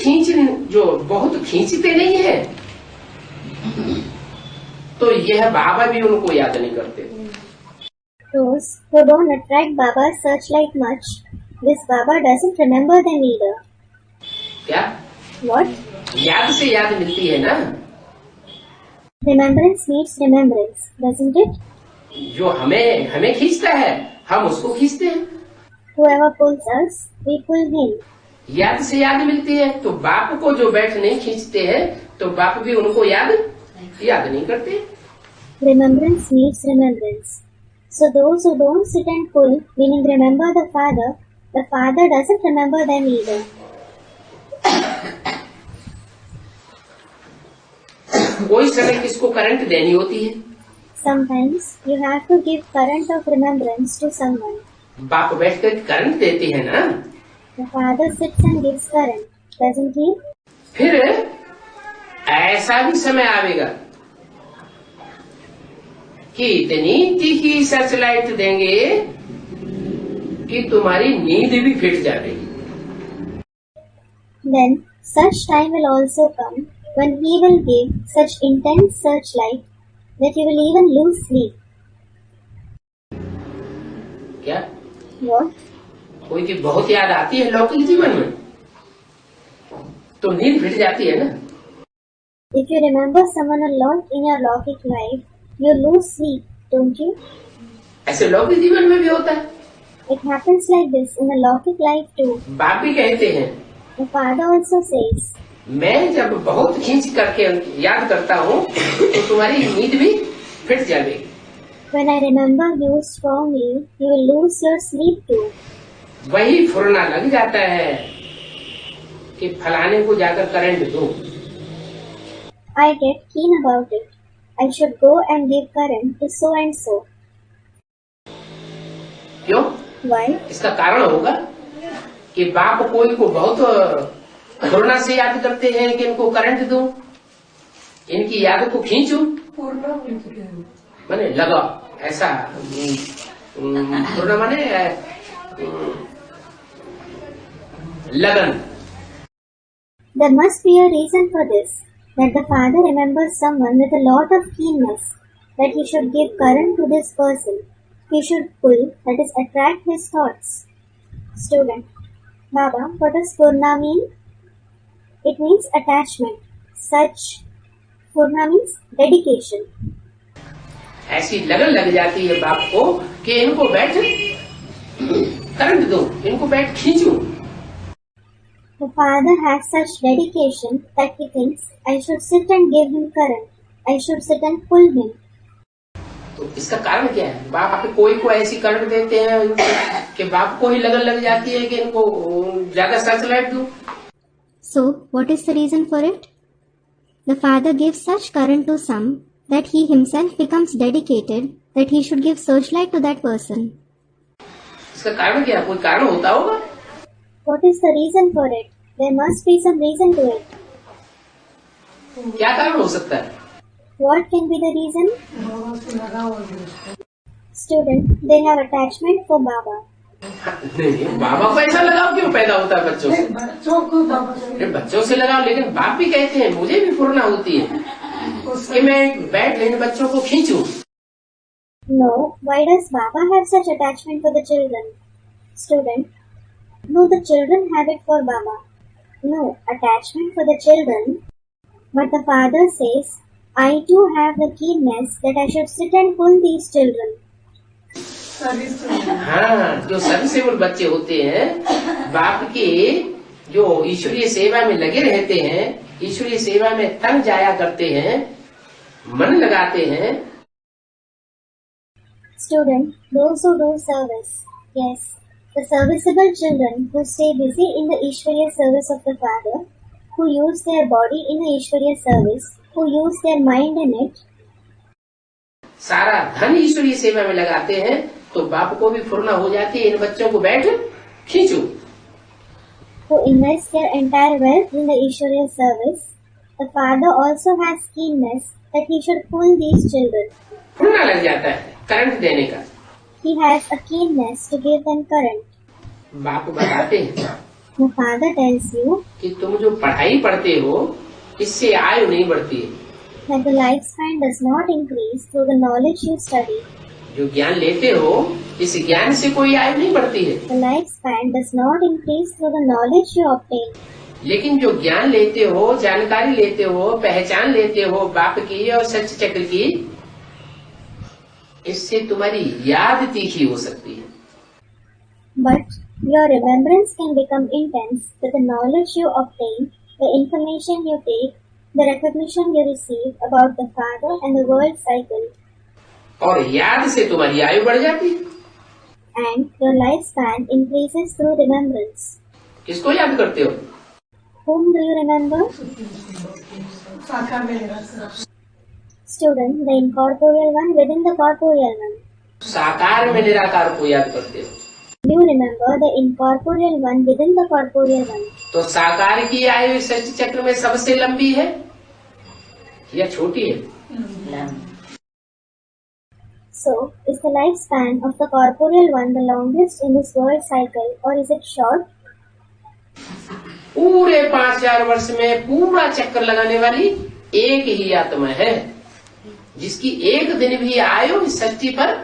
खींचते नहीं है तो यह बाबा भी उनको याद नहीं करते। Those who don't attract Baba's searchlight much, this Baba doesn't remember them either. क्या? What? याद से याद मिलती है ना। Remembrance meets remembrance, doesn't it? जो हमें खींचता है हम उसको खींचते हैं। Whoever pulls us, we pull him. याद से याद मिलती है तो बाप को जो बैठ नहीं खींचते हैं तो बाप भी उनको याद नहीं करते। Remembrance meets remembrance. So those who don't sit and pull, meaning remember the Father doesn't remember them either. कोई समय किसको करंट देनी होती है? Sometimes you have to give current of remembrance to someone. बाप बैठकर करंट देते हैं ना। The Father sits and gives current, doesn't he? फिर ऐसा भी समय आएगा कि इतनी तीखी सर्चलाइट देंगे कि तुम्हारी नींद भी फिट जाएगी। Then such time will also come when he will give such intense searchlight that you will even lose sleep. क्या? What? कोई की बहुत याद आती है लौकिक जीवन में तो नींद फिट जाती है ना। If you remember someone a lot in your lawkic life, you lose sleep, don't you? ऐसे लौकिक जीवन में भी होता है। It happens like this in the lawkic life too. बाप भी कहते हैं The Father also says, मैं जब बहुत खींच करके याद करता हूँ तो तुम्हारी नींद भी फिट जाएगी। when I remember you strongly, you will lose your sleep too. वही फुरना लग जाता है कि फलाने को जाकर करंट दो। I get keen about it. I should go and give current to so and so. क्यों? Why? इसका कारण होगा कि बाप कोई को बहुत करुणा से याद करते हैं कि इनको करंट दूं, इनकी याद को खींचूं, माने लगा ऐसा करुणा माने लगन। There must be a reason for this, that the father remembers someone with a lot of keenness, that he should give current to this person. He should pull, that is, attract his thoughts. Student: Baba, what does Purna mean? It means attachment. Such. Purna means dedication. ऐसी लगन लग जाती है बाप को कि इनको बैठ करंट दो, इनको बैठ खींचो. The father has such dedication that he thinks, I should sit and give him current. I should sit and pull him. तो इसका कारण क्या है? बाप कोई को ऐसी करंट देते हैं कि बाप को ही लगन लग जाती है कि इनको ज्यादा सर्च लाइट दो. So, what is the reason for it? The father gives such current to some that he himself becomes dedicated that he should give searchlight to that person. इसका कारण क्या है? कोई कारण होता होगा. What is the reason for it? There must be some reason to it. क्या कारण हो सकता है? What can be the reason? Student: they have attachment for Baba. नहीं, बाबा को ऐसा लगाव क्यों पैदा होता है बच्चों से? बच्चों से लगाव, लेकिन बाप भी कहते हैं मुझे भी पूर्णा होती है कि मैं बैठ इन बच्चों को खींचूं. No, why does Baba have such attachment for the children? Student: no, the children have it for Baba. No, attachment for the children. But the father says, I too have the keenness that I should sit and pull these children. हाँ, जो serviceable बच्चे होते हैं बाप के, जो ईश्वरीय सेवा में लगे रहते हैं, ईश्वरीय सेवा में तन जाया करते हैं, मन लगाते हैं. Student: those who do service. Yes, the serviceable children who stay busy in the Ishwariya service of the Father, who use their body in the Ishwariya service, who use their mind in it. सारा धन ईश्वरीय सेवा में लगाते हैं तो बाप को भी फुर्ना हो जाती है इन बच्चों को बैठ खींचो. Who invest their entire wealth in the Ishwariya service, the father also has keenness that he should pull these children. फुर्ना लग जाता है करंट देने का. He has a keenness to give them current. बाप बताते हैं The father tells you कि तुम जो पढ़ाई पढ़ते हो इससे आयु नहीं बढ़ती है. that the lifespan does not increase through the knowledge you study. जो ज्ञान लेते हो इस ज्ञान से कोई आयु नहीं बढ़ती है. The lifespan does not increase through the knowledge you obtain. लेकिन जो ज्ञान लेते हो, जानकारी लेते हो, पहचान लेते हो बाप की और सच चक्र की, इससे तुम्हारी याद तीखी हो सकती है. But your remembrance can become intense with the knowledge you obtain, the information you take, the recognition you receive about the Father and the world cycle. और याद से तुम्हारी आयु बढ़ जाती है. And your lifespan increases through remembrance. किसको याद करते हो? Whom do you remember? Student: the incorporeal one within the corporeal one. साकार में निराकार को याद करते हो. You remember the incorporeal one within the corporeal one. तो साकार की आयु इस सृष्टि चक्र में सबसे लंबी है या छोटी है? So, is the lifespan of the corporeal one the longest in this world cycle, or is it short? पूरे 5000 वर्ष में पूरा चक्कर लगाने वाली एक ही आत्मा है जिसकी एक दिन भी आयु इस सृष्टि पर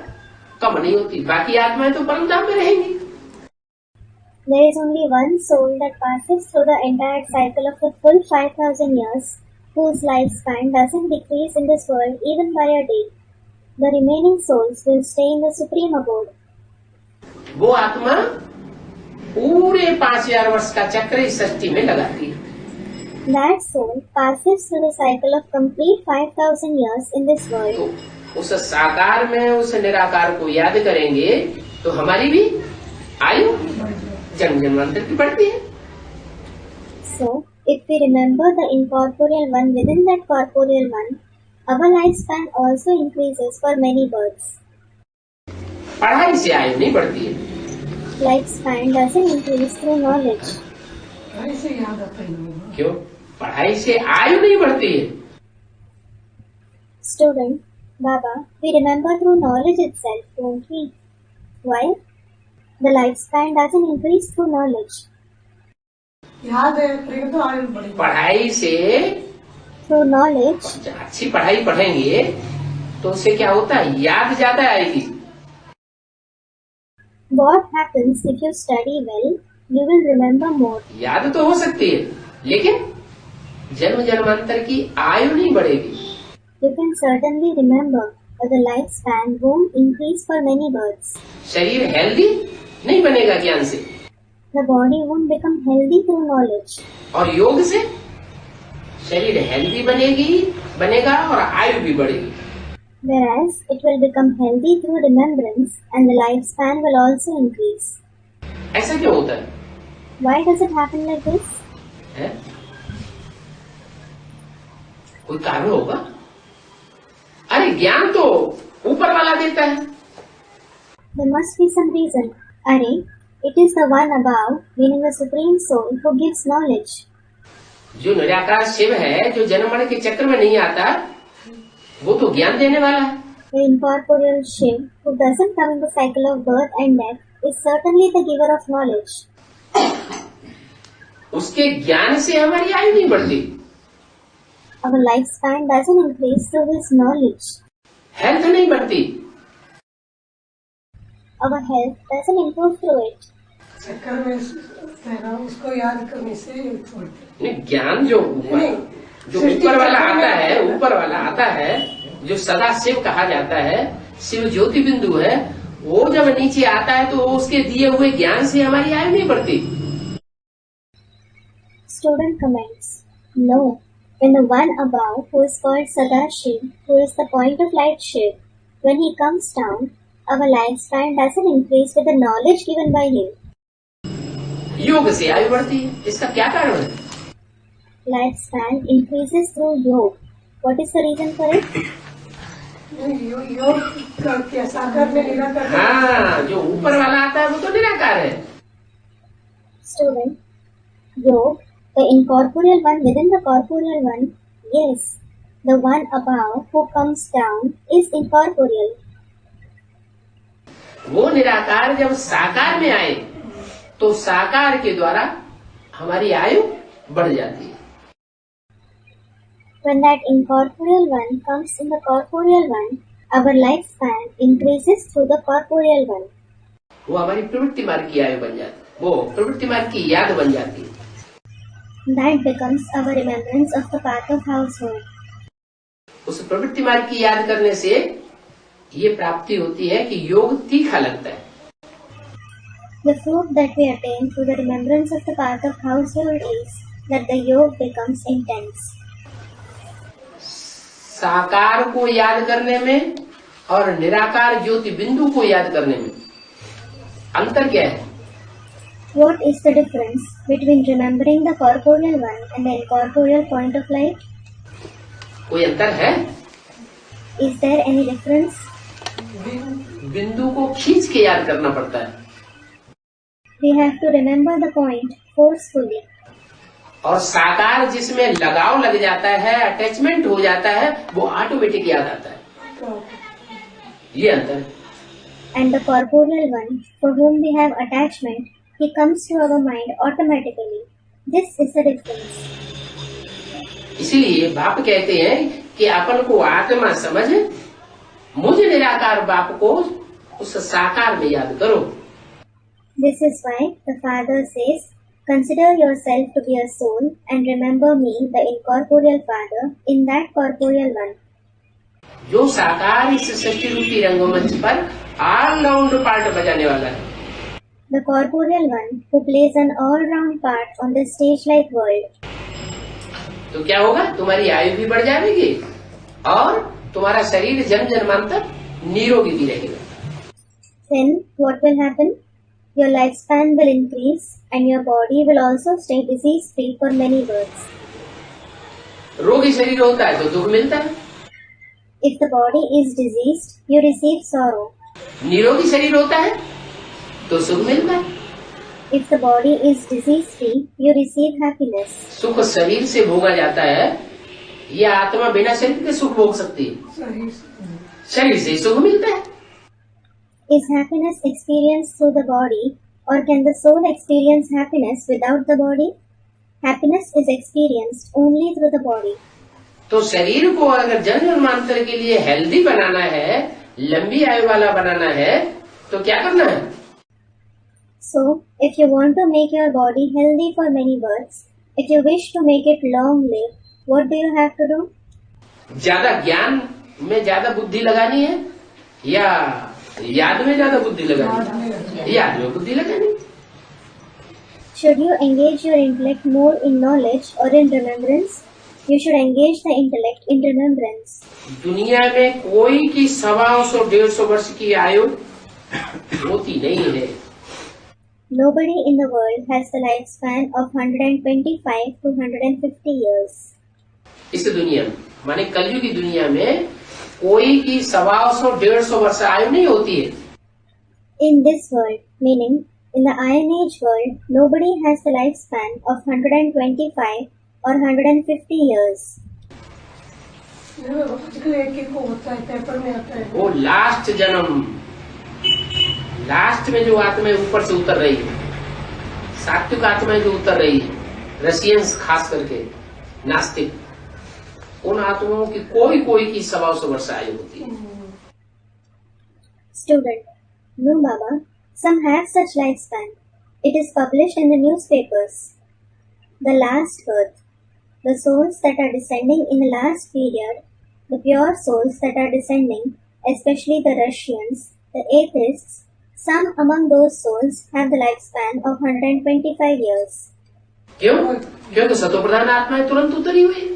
कम नहीं होती. बाकी आत्माएं तो परमधाम में रहेंगी. There is only one soul that passes through the entire cycle of the full 5000 years, whose lifespan doesn't decrease in this world even by a day. The remaining souls will stay in the supreme abode. वो आत्मा पूरे 5000 वर्ष का चक्र इस सृष्टि में लगाती है. That soul passes through the cycle of complete 5000 years in this world. तो उस साकार में उस निराकार को याद करेंगे तो हमारी भी आयु जन्म जन्मांतर की बढ़ती है. So, if we remember the incorporeal one within that corporeal one, our lifespan also increases for many births. पढ़ाई से आयु नहीं बढ़ती है. Lifespan doesn't increase through knowledge. क्यों? पढ़ाई से आयु नहीं बढ़ती है. Student: Baba, we remember through knowledge itself, don't we? Why? The lifespan doesn't increase through knowledge. याद है पढ़ेगा तो आगे बढ़ेगा। पढ़ाई से Through knowledge, अच्छी पढ़ाई पढ़ेंगे तो उससे क्या होता है, याद ज्यादा आएगी। what happens if you study well? You will remember more. याद तो हो सकती है, लेकिन जन्म जन्मांतर की आयु नहीं बढ़ेगी। You can certainly remember, but the lifespan won't increase for many births. शरीर हेल्दी नहीं बनेगा ज्ञान से, The body won't become healthy through knowledge. और योग से शरीर हेल्दी बनेगा और आयु भी बढ़ेगी। Whereas it will become healthy through remembrance and the lifespan will also increase. ऐसा क्यों होता है? Why does it happen like this? है? कोई कारण होगा? अरे ज्ञान तो ऊपर वाला देता है। There must be some reason. Are, it is the one above, meaning the Supreme Soul, who gives knowledge. जो निराकार शिव है, जो जन्म मरण के चक्र में नहीं आता, वो तो ज्ञान देने वाला है। The incorporeal Shiv, who doesn't come in the cycle of birth and death, is certainly the giver of knowledge. उसके ज्ञान से हमारी आयु नहीं बढ़ती, Our lifespan doesn't increase through his knowledge. Health नहीं बढ़ती, Our health doesn't improve through it. चक्कर में रहना, उसको याद करने से छोड़ते। नहीं, ज्ञान जो ऊपर वाला आता है, जो सदा शिव कहा जाता है, शिव ज्योति बिंदु है, वो जब नीचे आता है तो उसके दिए हुए ज्ञान से हमारी आयु नहीं बढ़ती। Student comments. No. When the one above, who is called Sadashiv, who is the point of light Shiv, when he comes down, our lifespan doesn't increase with the knowledge given by him. योग से आयु बढ़ती है, इसका क्या कारण है? Lifespan increases through yoga. What is the reason for it? योग करके साकार में निराकार। हाँ, जो ऊपर वाला आता है वो तो निराकार है। Student, yoga, the incorporeal one within the corporeal one, yes. The one above who comes down is incorporeal. वो निराकार जब साकार में आए तो साकार के द्वारा हमारी आयु बढ़ जाती है। When that incorporeal one comes in the corporeal one, our lifespan increases through the corporeal one. वो हमारी प्रवृत्ति मार्ग की आयु बन जाती है, वो प्रवृत्ति मार्ग की याद बन जाती है। That becomes our remembrance of the path of household. उस प्रवृत्ति मार्ग की याद करने से ये प्राप्ति होती है कि योग तीखा लगता है। The fruit that we attain through the remembrance of the path of household is that the yoga becomes intense. साकार को याद करने में और निराकार ज्योति बिंदु को याद करने में अंतर क्या है? What is the difference between remembering the corporeal one and the incorporeal point of light? कोई अंतर है? Is there any difference? बिंदु को खींच के याद करना पड़ता है We have to remember the point forcefully. और साकार जिसमें लगाव लग जाता है, अटैचमेंट हो जाता है, वो ऑटोमेटिक याद आता है। ये अंतर है। And the corporeal one, for whom we have attachment, he comes to our mind automatically. This is the difference. इसीलिए बाप कहते हैं कि अपन को आत्मा समझ, मुझ निराकार बाप को उस साकार में याद करो। This is why the Father says, consider yourself to be a soul and remember me, the incorporeal Father, in that corporeal one. जो साकार इस सृष्टि रूपी रंगमंच पर ऑल-राउंड पार्ट बजाने वाला है। The corporeal one who plays an all-round part on the stage-like world. तो क्या होगा? तुम्हारी आयु भी बढ़ जाएगी और तुम्हारा शरीर जन्म जन्मांतर निरोगी भी रहेगा। Then what will happen? Your lifespan will increase and your body will also stay disease-free for many births. रोगी शरीर होता है तो दुख मिलता है। If the body is diseased, you receive sorrow. निरोगी शरीर होता है तो सुख मिलता है। If the body is disease-free, you receive happiness. सुख शरीर से भोगा जाता है, यह आत्मा बिना शरीर के सुख भोग सकती है। शरीर से सुख मिलता है। Is happiness experienced through the body, or can the soul experience happiness without the body? Happiness is experienced only through the body. तो शरीर को अगर जन्म जन्मांतर के लिए हेल्दी बनाना है, लंबी आयु वाला बनाना है, तो क्या करना है? So, if you want to make your body healthy for many births, if you wish to make it long-lived, what do you have to do? ज्यादा ज्ञान में ज्यादा बुद्धि लगानी है या याद में ज्यादा बुद्धि लगानी है? याद में बुद्धि लगानी। Should you engage your intellect more in knowledge or in remembrance? You should engage the intellect in remembrance. दुनिया में कोई की 100-150 वर्ष की आयु होती नहीं है। Nobody in the world has the lifespan of 125 to 150 years. इस दुनिया में माने कलयुग की दुनिया में कोई की 100-150 वर्ष आयु नहीं होती है। In this world, meaning in the Iron Age world, nobody has the lifespan of 125 or 150 years. आजकल एक को होता है, पेपर में आता है। वो लास्ट जन्म, लास्ट में जो आत्माएं ऊपर से उतर रही है, सात्विक आत्माएं जो उतर रही है, रशियंस खास करके नास्तिक, उन आत्माओं की कोई की 100 वर्ष आयु होती है। Student, no Baba, some have such lifespan. It is published in the newspapers. The last birth, the souls that are descending in the last period, the pure souls that are descending, especially the Russians, the atheists, some among those souls have the lifespan of 125 years. क्यों? क्योंकि सतोप्रधान आत्माएं तुरंत उतरी हुई।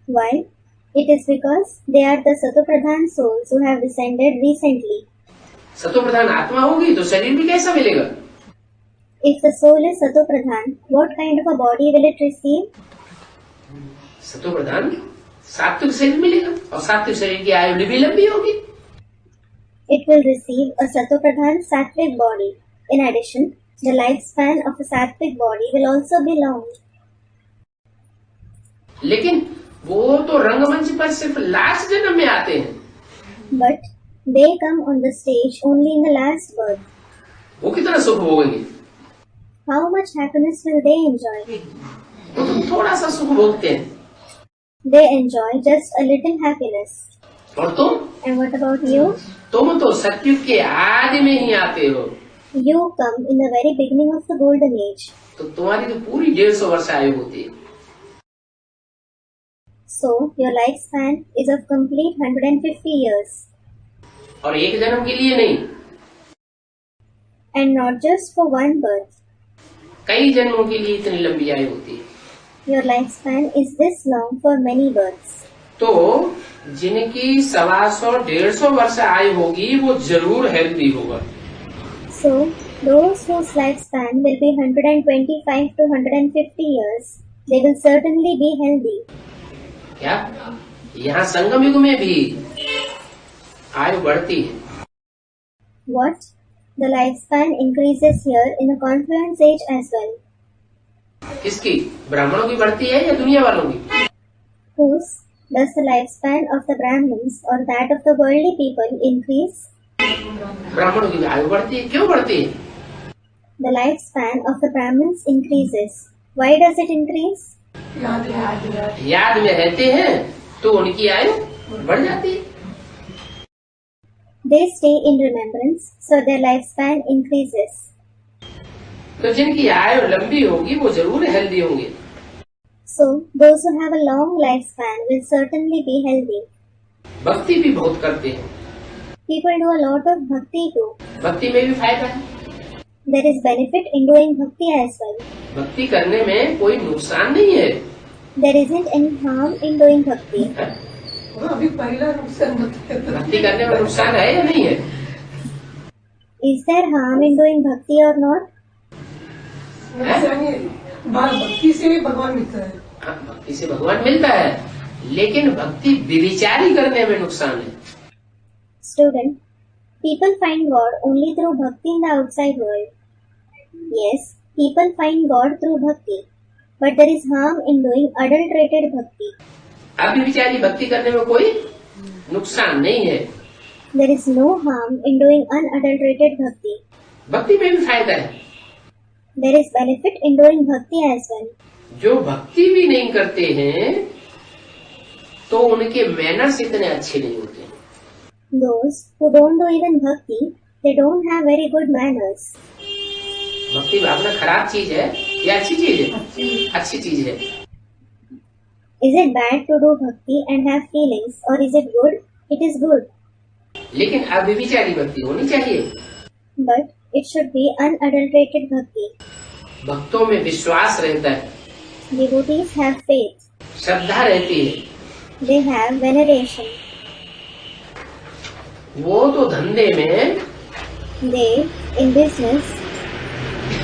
Why? It is because they are the Satopradhan souls who have descended recently. सतोप्रधान आत्मा होगी तो शरीर भी कैसा मिलेगा? If the soul is Satopradhan, what kind of a body will it receive? सतोप्रधान सात्विक शरीर मिलेगा और सात्विक शरीर की आयु भी लंबी होगी। It will receive a Satopradhan Sattvic body. In addition, the lifespan of a Sattvic body will also be long. लेकिन वो तो रंगमंच पर सिर्फ लास्ट जन्म में आते हैं। But they come on the stage only in the last birth. वो कितना सुख भोगेंगे? How much happiness will they enjoy? वो तो थोड़ा सा सुख भोगते हैं। They enjoy just a little happiness. और तुम? And what about you? तुम तो सतयुग के आदि में ही आते हो। You come in the very beginning of the golden age. तो तुम्हारी तो पूरी 150 वर्ष आयु होती है। So, your lifespan is of complete 150 years. और एक जन्म के लिए नहीं, And not just for one birth. कई जन्मों के लिए इतनी लंबी आयु होती है। Your lifespan is this long for many births. तो जिनकी 125-150 वर्ष आयु होगी वो जरूर हेल्दी होगा। So, those whose lifespan will be 125 to 150 years, they will certainly be healthy. क्या? यहाँ संगम युग में भी आयु बढ़ती है। What? The lifespan increases here in the confluence age as well. किसकी? ब्राह्मणों की बढ़ती है या दुनिया वालों की? Whose? Does the lifespan of the Brahmins or that of the worldly people increase? ब्राह्मणों की आयु बढ़ती है। क्यों बढ़ती है? The lifespan of the Brahmins increases. Why does it increase? याद में रहते हैं तो उनकी आयु बढ़ जाती है। They stay in remembrance, so their lifespan increases. तो जिनकी आयु लंबी होगी वो जरूर हेल्दी होंगे। So, those who have a long lifespan will certainly be healthy. भक्ति भी बहुत करते हैं। People do a lot of bhakti too. भक्ति में भी फायदा है। There is benefit in doing bhakti as well. भक्ति करने में कोई नुकसान नहीं है। There isn't any harm in doing bhakti. अभी पहला नुकसान बताया। भक्ति करने में नुकसान है या नहीं है? Is there harm in doing bhakti or not? नुकसान ये भक्ति से भी भगवान मिलता है। हाँ, भक्ति से भगवान मिलता है, लेकिन भक्ति व्यभिचारी करने में नुकसान है। Student, people find God only through bhakti in the outside world. Yes, people find God through bhakti, but there is harm in doing adulterated bhakti. अब व्यभिचारी भक्ति करने में कोई नुकसान नहीं है। There is no harm in doing unadulterated bhakti. भक्ति में भी फायदा है। There is benefit in doing bhakti as well. जो भक्ति भी नहीं करते हैं तो उनके मैनर्स इतने अच्छे नहीं होते। Those who don't do even bhakti, they don't have very good manners. भक्ति भावना खराब चीज है या अच्छी चीज है? अच्छी चीज है। Is it bad to do bhakti and have feelings, or is it good? It is good. लेकिन अव्यभिचारी भक्ति होनी चाहिए। But it should be unadulterated bhakti. भक्तों में विश्वास रहता है, Devotees have faith. श्रद्धा रहती है। They have veneration. वो तो धंधे में, They, in business,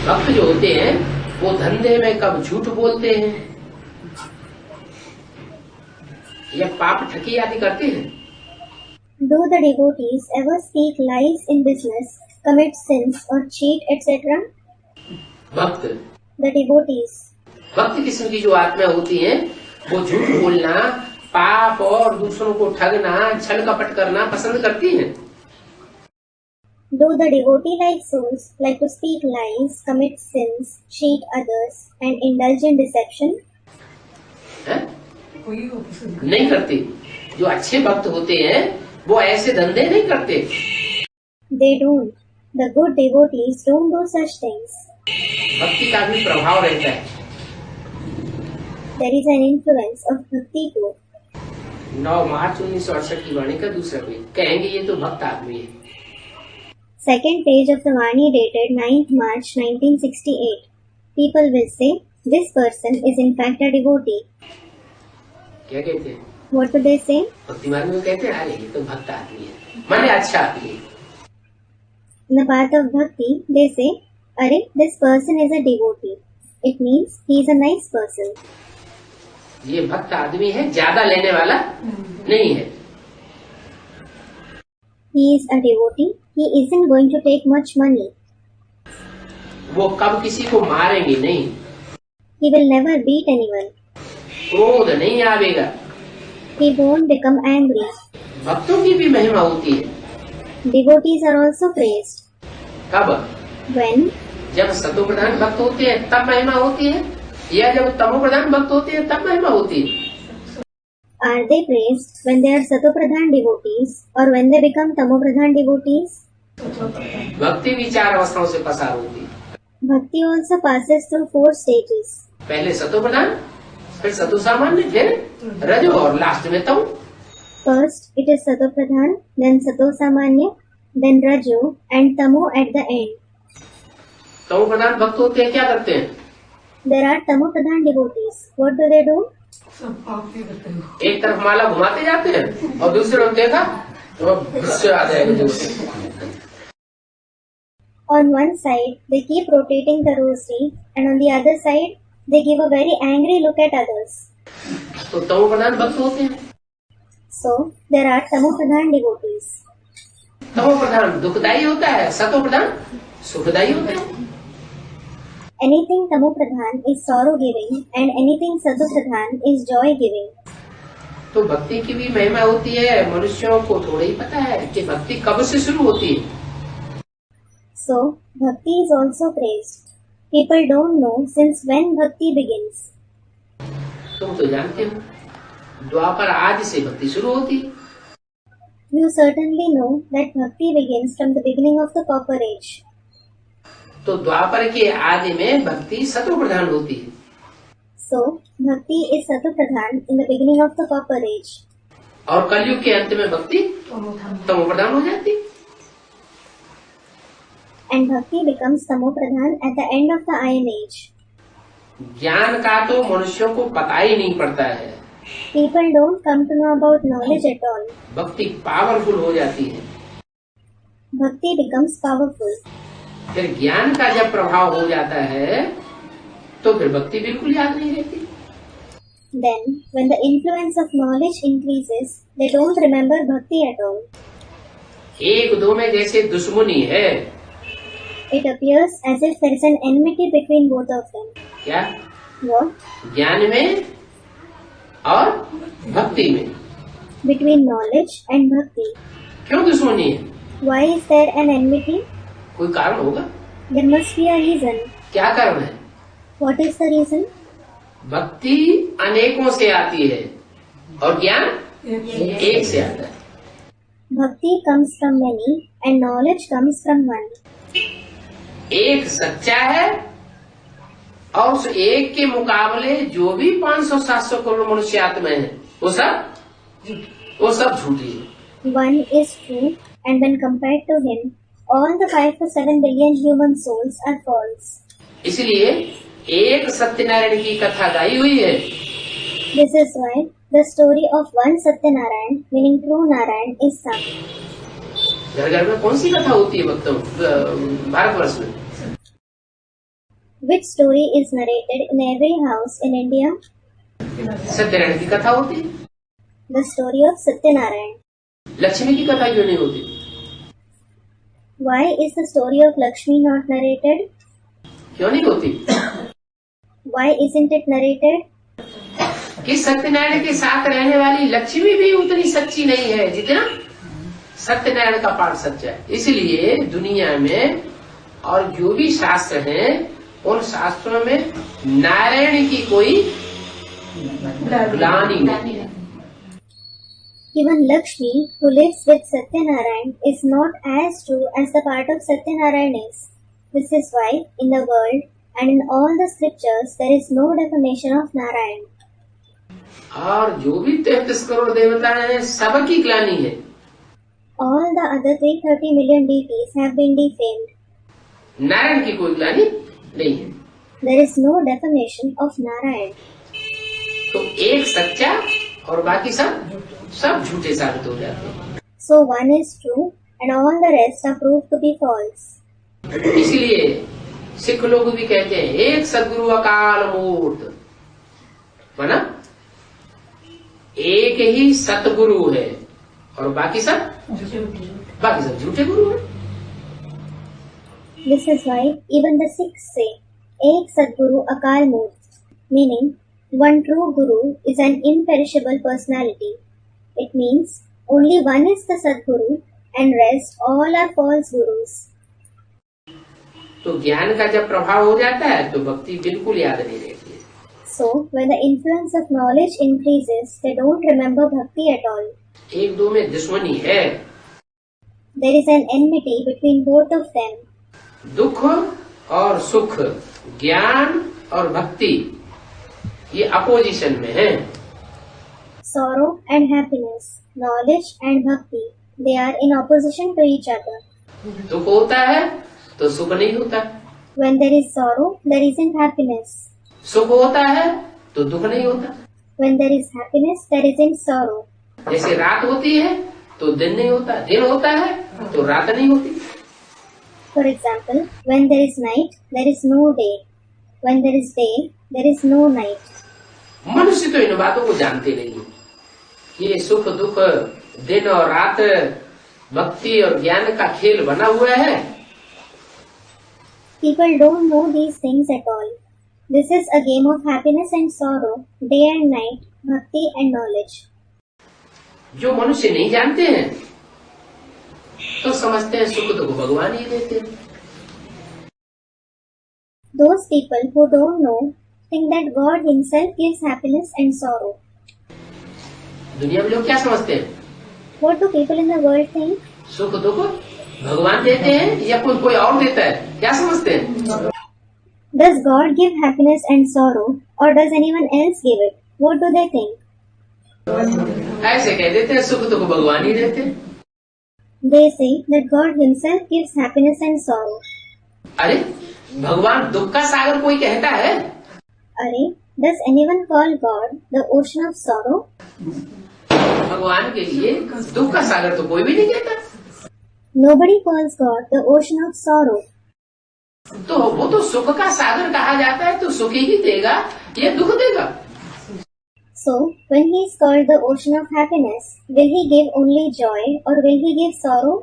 भक्त जो होते हैं वो धंधे में कब झूठ बोलते हैं या पाप ठगी आदि करते हैं। do the devotees ever speak lies in business, commit sins or cheat, etc.? भक्त The devotees. भक्त किस्म की जो आत्मा होती है वो झूठ बोलना, पाप और दूसरों को ठगना, छल कपट करना पसंद करती हैं। Do the devotee-like souls like to speak lies, commit sins, cheat others, and indulge in deception? हैं? वही वो पसंद नहीं करते। जो अच्छे भक्त होते हैं वो ऐसे धंधे नहीं करते। They don't. The good devotees don't do such things. भक्ति का भी प्रभाव रहता है। There is an influence of bhakti too. 9 मार्च 1968 की वाणी का दूसरा पेज, कहेंगे ये तो भक्त आदमी है। Second page of the Vani dated 9th March 1968. People will say, this person is in fact a devotee. क्या कहते हैं? What do they say? भक्ति मार्ग में कहते हैं अरे ये तो भक्त आदमी है, माने अच्छा आदमी है। In the path of bhakti, they say, Arey, this person is a devotee. It means he is a nice person. ये भक्त आदमी है, ज्यादा लेने वाला नहीं है। He is a devotee. He isn't going to take much money. वो कब किसी को मारेंगे नहीं, He will never beat anyone. क्रोध नहीं आवेगा। He won't become angry. भक्तों की भी महिमा होती है। Devotees are also praised. कब? When? जब सतो प्रधान भक्त होते हैं तब महिमा होती है, या जब तमो प्रधान भक्त होते हैं तब महिमा होती है। Are they praised when they are Satopradhan devotees or when they become Tamopradhan devotees? भक्ति भी 4 अवस्थाओं से पसार होती है। Bhakti also passes through 4 stages. पहले सतो प्रधान, फिर सतो सामान्य, फिर रजो और लास्ट में तमो। First, it is Satopradhan, then Sato Samanya, then Rajo and Tamo at the end. तमो प्रधान भक्त होते हैं क्या करते हैं? There are Tamopradhan devotees. What do they do? सब पाप भी करते हैं। एक तरफ माला घुमाते जाते हैं और दूसरे तरफ देखा तो गुस्से आ जाएगा दूसरे। On one side, they keep rotating the rosary, and on the other side, they give a very angry look at others. तो तमो प्रधान भक्त होते हैं। So, there are Tamopradhan devotees. तमो प्रधान दुखदायी होता है, सतो प्रधान सुखदायी होता है। Anything Tamopradhan is sorrow giving, and anything Satopradhan is joy giving. तो भक्ति की भी महिमा होती है। मनुष्यों को थोड़ा ही पता है कि भक्ति कब से शुरू होती है। So, Bhakti is also praised. People don't know since when Bhakti begins. तुम तो जानते हो द्वापर आदि से भक्ति शुरू होती है। You certainly know that Bhakti begins from the beginning of the Copper Age. तो द्वापर के आदि में भक्ति सतो प्रधान होती है। So, Bhakti is Satopradhan in the beginning of the Copper Age. और कलयुग के अंत में भक्ति तमो प्रधान हो जाती है। And Bhakti becomes Tamopradhan at the end of the Iron Age. ज्ञान का तो मनुष्यों को पता ही नहीं पड़ता है। People don't come to know about knowledge at all. भक्ति पावरफुल हो जाती है। Bhakti becomes powerful. फिर ज्ञान का जब प्रभाव हो जाता है तो फिर भक्ति बिल्कुल याद नहीं रहती। Then, when the influence of knowledge increases, they don't remember Bhakti at all. एक दो में जैसे दुश्मनी है। It appears as if there is an enmity between both of them. क्या? What? ज्ञान में और भक्ति में। Between knowledge and Bhakti. क्यों दुश्मनी है? Why is there an enmity? कोई कारण होगा। There must be a reason. क्या कारण है? What is the reason? भक्ति अनेकों से आती है और ज्ञान एक से आता है। Bhakti comes from many and knowledge comes from one. एक सच्चा है और उस एक के मुकाबले जो भी 500-700 करोड़ मनुष्य आत्माएं हैं वो सब झूठी है। One is true, and when compared to him, all the 5 to 7 billion human souls are false. इसलिए एक सत्यनारायण की कथा गाई हुई है। This is why the story of one Satyanarayan, meaning true Narayan, is sung. घर घर में कौन सी कथा होती है भक्तों भारतवर्ष में? Which story is narrated in every house in India? Satyanarayan की कथा होती है। The story of Satyanarayan. Lakshmi की कथा क्यों नहीं होती? Why is the story of Lakshmi not narrated? क्यों नहीं होती? Why isn't it narrated? कि सत्यनारायण के साथ रहने वाली लक्ष्मी भी उतनी सच्ची नहीं है जितना सत्यनारायण का पाठ सच्चा है। इसलिए दुनिया में और जो भी शास्त्र हैं उन शास्त्रों में नारायण की कोई ग्लानि नहीं है। Even Lakshmi, who lives with Satyanarayan, is not as true as the part of Satyanarayan is. This is why, in the world and in all the scriptures, there is no defamation of Narayan. और जो भी 33 करोड़ देवता हैं सबकी ग्लानि है। All the other 330 million deities have been defamed. Narayan की कोई ग्लानि नहीं है। There is no defamation of Narayan. तो एक सच्चा और बाकी सब झूठे साबित हो जाते हैं। So one is true and all the rest are proved to be false. इसलिए सिख लोग भी कहते हैं एक सदगुरु अकाल मूर्त, माना एक ही सतगुरु है और बाकी सब झूठे गुरु है। This is why even the Sikhs say, Ek Sadguru Akal Murt, meaning one true Guru is an imperishable personality. It means only one is the Sadguru and rest all are false gurus. तो ज्ञान का जब प्रभाव हो जाता है तो भक्ति बिल्कुल याद नहीं रहती है। So when the influence of knowledge increases, they don't remember bhakti at all. एक दो में दुश्मनी है। There is an enmity between both of them. दुख और सुख, ज्ञान और भक्ति ये अपोजिशन में है। Sorrow and happiness, knowledge and bhakti, they are in opposition to each other. दुख होता है तो सुख नहीं होता, When there is sorrow, there isn't happiness. सुख होता है तो दुख नहीं होता। When there is happiness, there isn't sorrow. जैसे रात होती है तो दिन नहीं होता, दिन होता है तो रात नहीं होती। For example, when there is night, there is no day. When there is day, there is no night. मनुष्य तो इन बातों को जानते नहीं है। ये सुख दुख, दिन और रात, भक्ति और ज्ञान का खेल बना हुआ है। People don't know these things at all. This is a game of happiness and sorrow, day and night, bhakti and knowledge. जो मनुष्य नहीं जानते हैं तो समझते हैं सुख दुख भगवान ही देते हैं। Those people who don't know think that God himself gives happiness and sorrow. दुनिया में लोग क्या समझते हैं? What do people in the world think? सुख दुख भगवान देते हैं या कोई और देता है, क्या समझते हैं? Does God give happiness and sorrow or does anyone else give it? What do they think? ऐसे कह देते हैं सुख दुख भगवान ही देते हैं। They say that God himself gives happiness and sorrow. अरे भगवान दुख का सागर कोई कहता है? Arey, does anyone call God the ocean of sorrow? भगवान के लिए दुख का सागर तो कोई भी नहीं कहता। Nobody calls God the ocean of sorrow. तो वो तो सुख का सागर कहा जाता है तो सुख ही देगा या दुख देगा? So, when he is called the ocean of happiness, will he give only joy or will he give sorrow?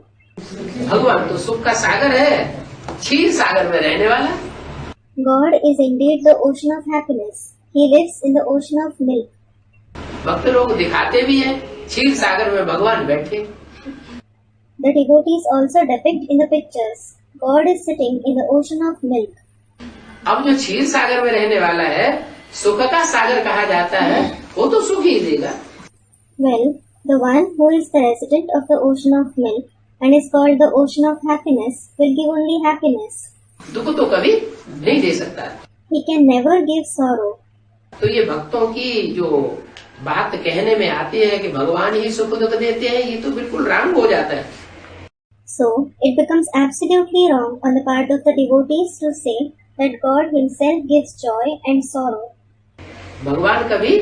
भगवान तो सुख का सागर है, क्षीर सागर में रहने वाला। God is indeed the ocean of happiness. He lives in the ocean of milk. भक्त लोग दिखाते भी हैं क्षीर सागर में भगवान बैठे। The devotees also depict in the pictures. God is sitting in the ocean of milk. अब जो क्षीर सागर में रहने वाला है सुख का सागर कहा जाता है, वो तो सुख ही देगा। Well, the one who is the resident of the ocean of milk and is called the ocean of happiness will give only happiness. दुख तो कभी नहीं दे सकता। He can never give sorrow. तो ये भक्तों की जो बात कहने में आती है कि भगवान ही सुख दुख देते हैं, ये तो बिल्कुल रॉन्ग हो जाता है। So, it becomes absolutely wrong on the part of the devotees to say that God himself gives joy and sorrow. भगवान कभी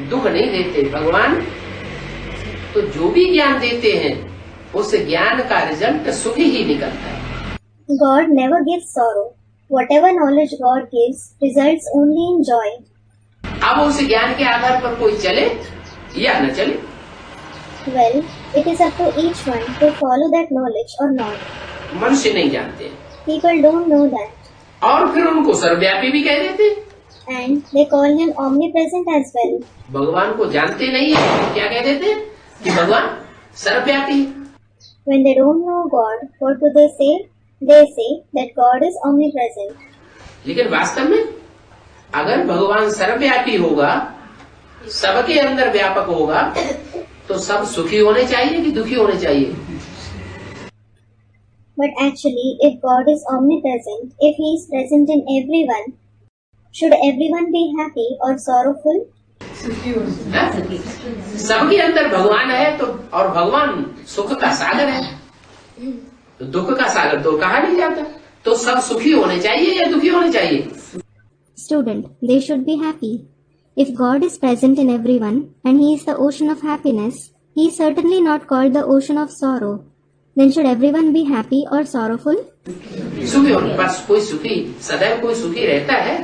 दुख नहीं देते। भगवान तो जो भी ज्ञान देते हैं, उस ज्ञान का रिजल्ट सुख ही निकलता है। God never gives sorrow. Whatever knowledge God gives results only in joy. अब उस ज्ञान के आधार पर कोई चले या न चले, Well, it is up to each one to follow that knowledge or not. मनुष्य नहीं जानते People don't know that. और फिर उनको सर्वव्यापी भी कह देते। And they call him omnipresent as well. भगवान को जानते नहीं है तो क्या कह देते कि भगवान सर्वव्यापी। When they don't know God, what do they say? They say that God is omnipresent. लेकिन वास्तव में अगर भगवान सर्वव्यापी होगा, सबके अंदर व्यापक होगा, तो सब सुखी होने चाहिए कि दुखी होने चाहिए? But actually, if God is omnipresent, if He is present in everyone, should everyone be happy or sorrowful? सबके अंदर भगवान है तो, और भगवान सुख का सागर है, तो दुख का सागर तो कहा नहीं जाता। तो सब सुखी होने चाहिए या दुखी होने चाहिए? Student, they should be happy. If God is present in everyone and He is the ocean of happiness, He is certainly not called the ocean of sorrow. Then should everyone be happy or sorrowful? सुखी होने, बस कोई सुखी, सदैव कोई सुखी रहता है।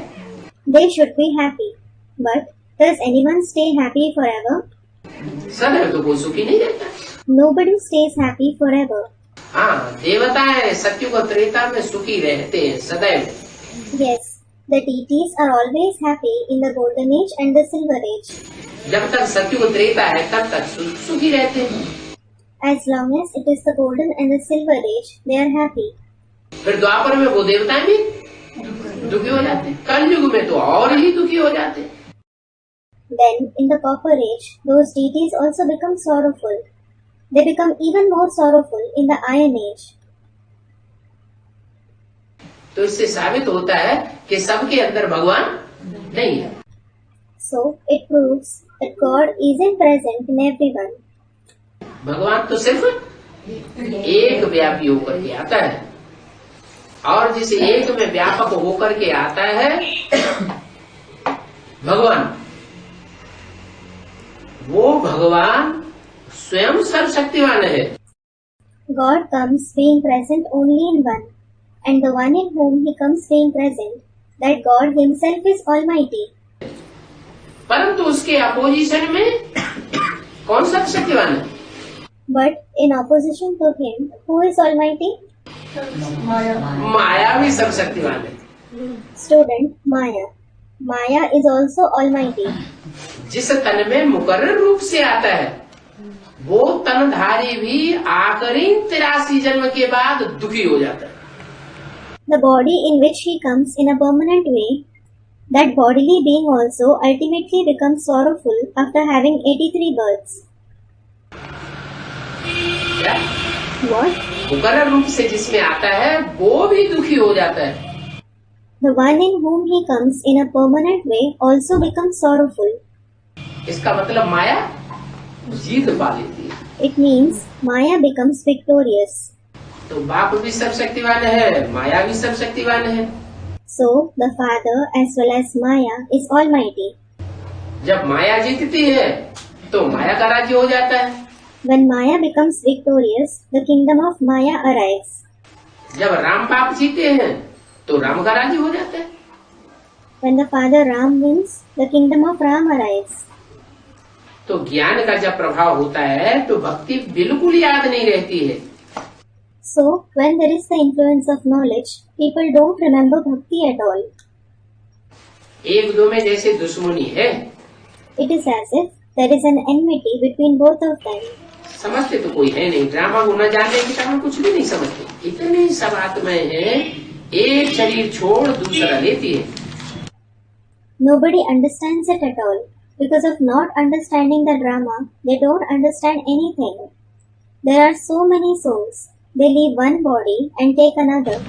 They should be happy. But does anyone stay happy forever? सदैव तो कोई सुखी नहीं रहता। Nobody stays happy forever. हाँ, देवताएं सत्युग और त्रेता में सुखी रहते हैं सदैव। Yes, the deities are always happy in the golden age and the silver age. जब तक सत्युग त्रेता है तब तक सुखी रहते हैं। As long as it is the golden and the silver age, they are happy. फिर द्वापर में वो देवताएं भी दुखी हो जाते हैं, कलयुग में तो और ही दुखी हो जाते हैं। Then, in the copper age, those deities also become sorrowful. They become even more sorrowful in the iron age. तो इससे साबित होता है कि सबके अंदर भगवान नहीं है। So, it proves that God isn't present in everyone. भगवान तो सिर्फ एक व्यापी होकर के आता है, और जिस एक में व्यापक होकर के आता है भगवान, वो भगवान स्वयं सर्वशक्तिवान है। God comes being present only in one, and the one in whom He comes being present, that God Himself is Almighty. परंतु उसके अपोजिशन में कौन सर्वशक्तिवान है? But in opposition to Him, who is Almighty? माया भी सर्वशक्तिवान है। Student, Maya. Maya is also Almighty. जिस तन में मुकर्रर रूप से आता है, वो तनधारी भी आखिरी 83 जन्म के बाद दुखी हो जाता है। The body in which He comes in a permanent way, that bodily being also ultimately becomes sorrowful after having 83 births. क्या? What? मुकर्रर रूप से जिसमें आता है वो भी दुखी हो जाता है। The one in whom He comes in a permanent way also becomes sorrowful. इसका मतलब माया जीत पा लेती है। It means Maya becomes victorious. तो बाप भी सर्वशक्तिवान है, माया भी सर्वशक्तिवान है। So, the Father as well as Maya is Almighty. जब माया जीतती है तो माया का राज्य हो जाता है। When Maya becomes victorious, the kingdom of Maya arrives. जब राम बाप जीते हैं तो राम का राज्य हो जाता है। When the Father Ram wins, the kingdom of Ram arrives. तो ज्ञान का जब प्रभाव होता है तो भक्ति बिल्कुल याद नहीं रहती है। So, when there is the influence of knowledge, people don't remember bhakti at all. एक दो में जैसे दुश्मनी है, It is as if there is an enmity between both of them. समझते तो कोई है नहीं। ड्रामा को न जानने के कारण कुछ भी नहीं समझते। इतनी सब आत्माएं हैं, एक शरीर छोड़ दूसरा लेती है। Nobody understands it at all. Because of not understanding the drama, they don't understand anything. There are so many souls. They leave one body and take another.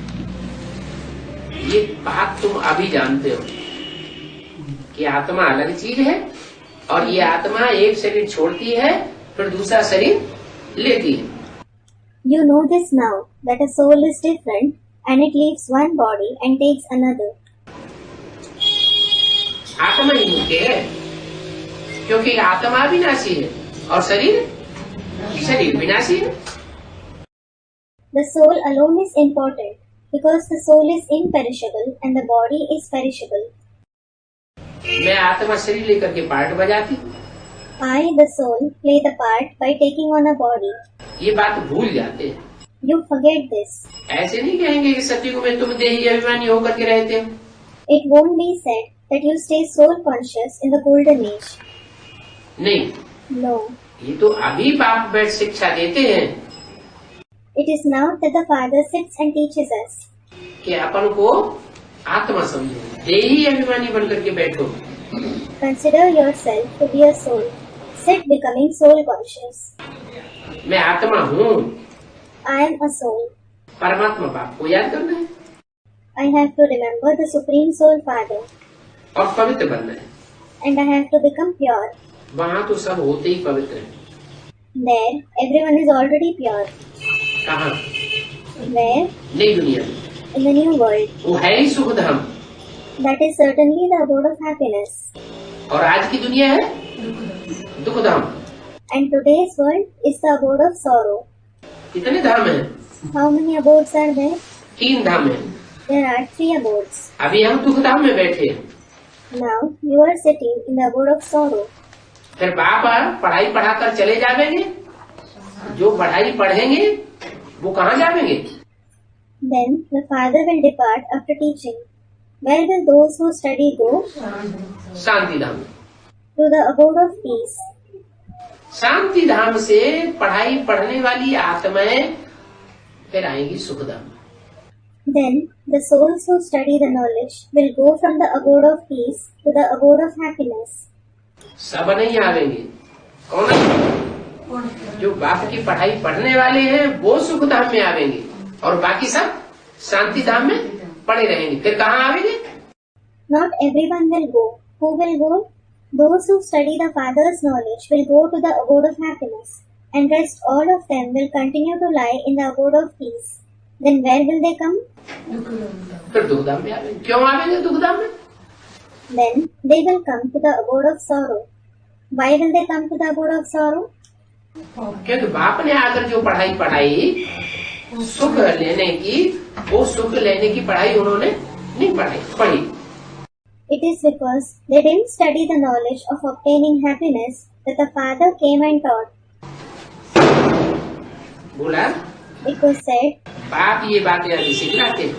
ये बात तुम अभी जानते हो कि आत्मा अलग चीज है और ये आत्मा एक शरीर छोड़ती है फिर दूसरा शरीर लेती है. You know this now, that a soul is different and it leaves one body and takes another. आत्मा ही मुख्य है क्योंकि आत्मा विनाशी है और शरीर विनाशी है. The soul alone is important because the soul is imperishable and the body is perishable. मैं आत्मा शरीर लेकर के पार्ट बजाती. I, the soul, play the part by taking on a body. ये बात भूल जाते हैं. You forget this. ऐसे नहीं कहेंगे कि सतयुग में तुम देही अभिमानी होकर के रहते हो. It won't be said that you stay soul conscious in the golden age. नहीं, No. ये तो अभी बाप बैठ शिक्षा देते हैं It is now that the Father sits and teaches us. कि अपन को आत्मा समझो, देही अभिमानी बनकर के बैठो. Consider yourself to be a soul. Sit becoming soul conscious. मैं आत्मा हूँ. I am a soul. परमात्मा बाप को याद करना है I have to remember the Supreme Soul Father. और पवित्र बनना है. And I have to become pure. वहाँ तो सब होते ही पवित्र है. There, everyone is already pure. कहाँ? Where? नई दुनिया में. In the new world. वो है ही सुख धाम. That is certainly the abode of happiness. और आज की दुनिया है दुख धाम. And today's world is the abode of sorrow. कितने धाम हैं? How many abodes are there? 3 धाम हैं. There are 3 abodes. अभी हम दुख धाम में बैठे हैं. Now you are sitting in the abode of sorrow. फिर बाप पढ़ाई पढ़ाकर चले जावेंगे. जो पढ़ाई पढ़ेंगे वो कहाँ जावेंगे? Then the Father will depart after teaching. Where will those who study go? Shanti Dham. To the abode of peace. शांति धाम से पढ़ाई पढ़ने वाली आत्माएं फिर आएंगी सुख धाम. Then the souls who study the knowledge will go from the abode of peace to the abode of happiness. सब नहीं आवेंगे. कौन आएंगे? जो बाप की पढ़ाई पढ़ने वाले हैं वो सुख धाम में आवेंगे और बाकी सब शांति धाम में पड़े रहेंगे. फिर कहाँ आवेंगे? Not everyone will go. Who will go? Those who study the Father's knowledge will go to the abode of happiness, and rest all of them will continue to lie in the abode of peace. Then where will they come? फिर दुख धाम में आवेंगे. क्यों आवेंगे दुख धाम में? Then they will come to the abode of sorrow. Why will they come to the abode of sorrow? क्योंकि बाप ने आकर जो पढ़ाई पढ़ाई सुख लेने की, वो सुख लेने की पढ़ाई उन्होंने नहीं पढ़ी. It is because they didn't study the knowledge of obtaining happiness that the Father came and taught. बोला It was said, बाप ये बातें अभी सिखलाते हैं.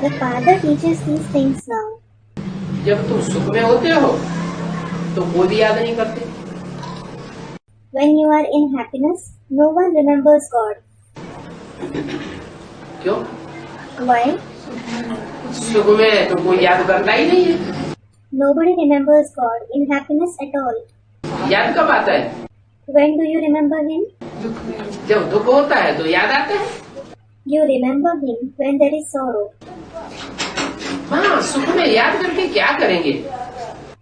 the Father teaches these things now. जब तुम सुख में होते हो तो कोई भी याद नहीं करते. When you are in happiness, no one remembers God. क्यों? Why? सुख में तो कोई याद करता ही नहीं है. Nobody remembers God in happiness at all. याद कब आता है? When do you remember Him? जब दुख होता है तो याद आता है. You remember Him when there is sorrow. हाँ, सुख में याद करके क्या करेंगे?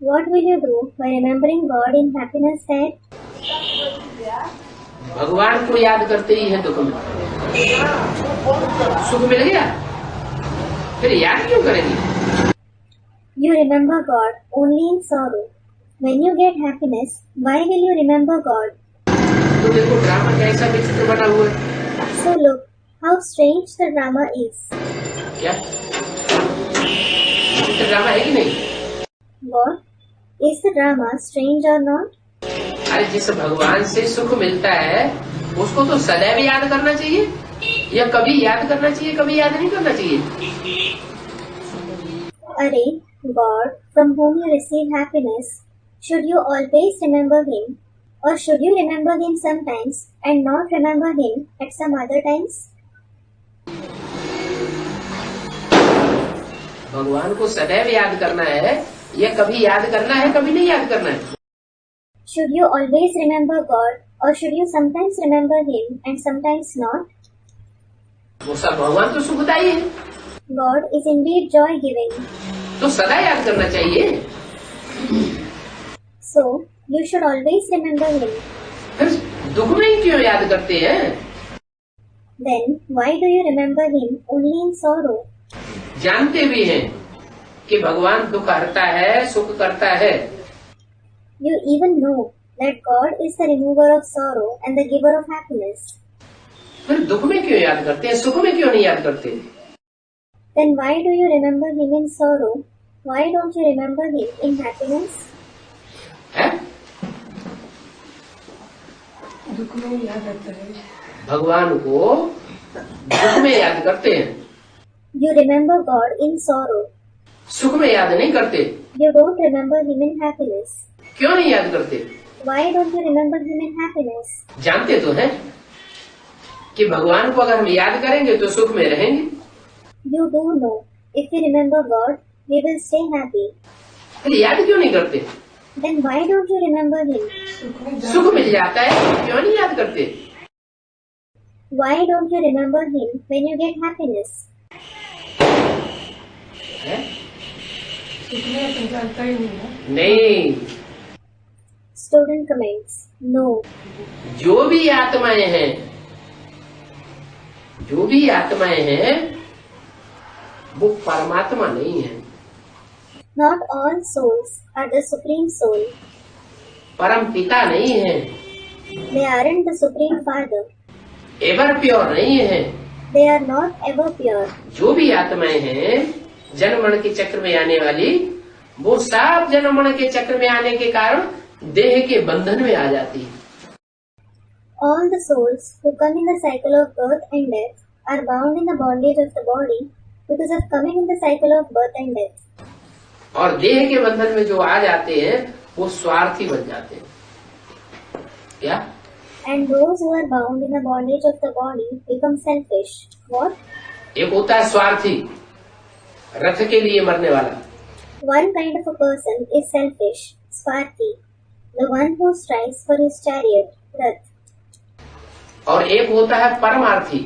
What will you do by remembering God in happiness there? भगवान को याद करते ही है दुख में. सुख मिल गया फिर याद क्यों करेंगे? You remember God only in sorrow. When you get happiness, why will you remember God? तो देखो ड्रामा कैसा विचित्र बना हुआ है. So look, how strange the drama is. क्या विचित्र ड्रामा है कि नहीं? What? Is the drama strange or not? अरे जिस भगवान से सुख मिलता है उसको तो सदैव याद करना चाहिए या कभी याद करना चाहिए कभी याद नहीं करना चाहिए? Array, God, from whom you receive happiness, should you always remember Him? Or should you remember Him sometimes and not remember Him at some other times? भगवान को सदैव याद करना है ये कभी याद करना है, कभी नहीं याद करना है। Should you always remember God, or should you sometimes remember Him and sometimes not? वो सब भगवान तो सुखदायी है, God is indeed joy-giving. तो सदा याद करना चाहिए। So, you should always remember Him. फिर दुख में ही क्यों याद करते हैं? Then, why do you remember Him only in sorrow? जानते भी हैं कि भगवान दुख हरता है, सुख करता है, You even know that God is the remover of sorrow and the giver of happiness. फिर दुख में क्यों याद करते हैं, सुख में क्यों नहीं याद करते? Then why do you remember Him in sorrow? Why don't you remember Him in happiness? है? दुख में याद आता है। भगवान को दुख में याद करते हैं, You remember God in sorrow. सुख में याद नहीं करते। You don't remember Him in happiness. क्यों नहीं याद करते? Why don't you remember Him in happiness? जानते तो हैं कि भगवान को अगर हम याद करेंगे तो सुख में रहेंगे। You do know. If we remember God, we will stay happy. फिर याद क्यों नहीं करते? Then why don't you remember Him? सुख मिल जाता है, क्यों नहीं याद करते? Why don't you remember Him when you get happiness? है? सुख में अपन जानता ही नहीं है। नहीं, Student comments. No. जो भी आत्माएं हैं, जो भी आत्माएं हैं, वो परमात्मा नहीं है। Not all souls are the Supreme Soul. परम पिता नहीं है, They aren't the Supreme Father. Ever pure नहीं है। They are not ever pure. जो भी आत्माएं हैं जन्म मरण के चक्र में आने वाली, वो सब जन्म मरण के चक्र में आने के कारण देह के बंधन में आ जाती है। All the souls who come in the cycle of birth and death are bound in the bondage of the body because of coming in the cycle of birth and death. और देह के बंधन में जो आ जाते हैं वो स्वार्थी बन जाते हैं। क्या? And those who are bound in the bondage of the body become selfish. What? एक होता है स्वार्थी, रथ के लिए मरने वाला, One kind of a person is selfish, Swarthi, the one who strives for his chariot, Rath. और एक होता है परमार्थी।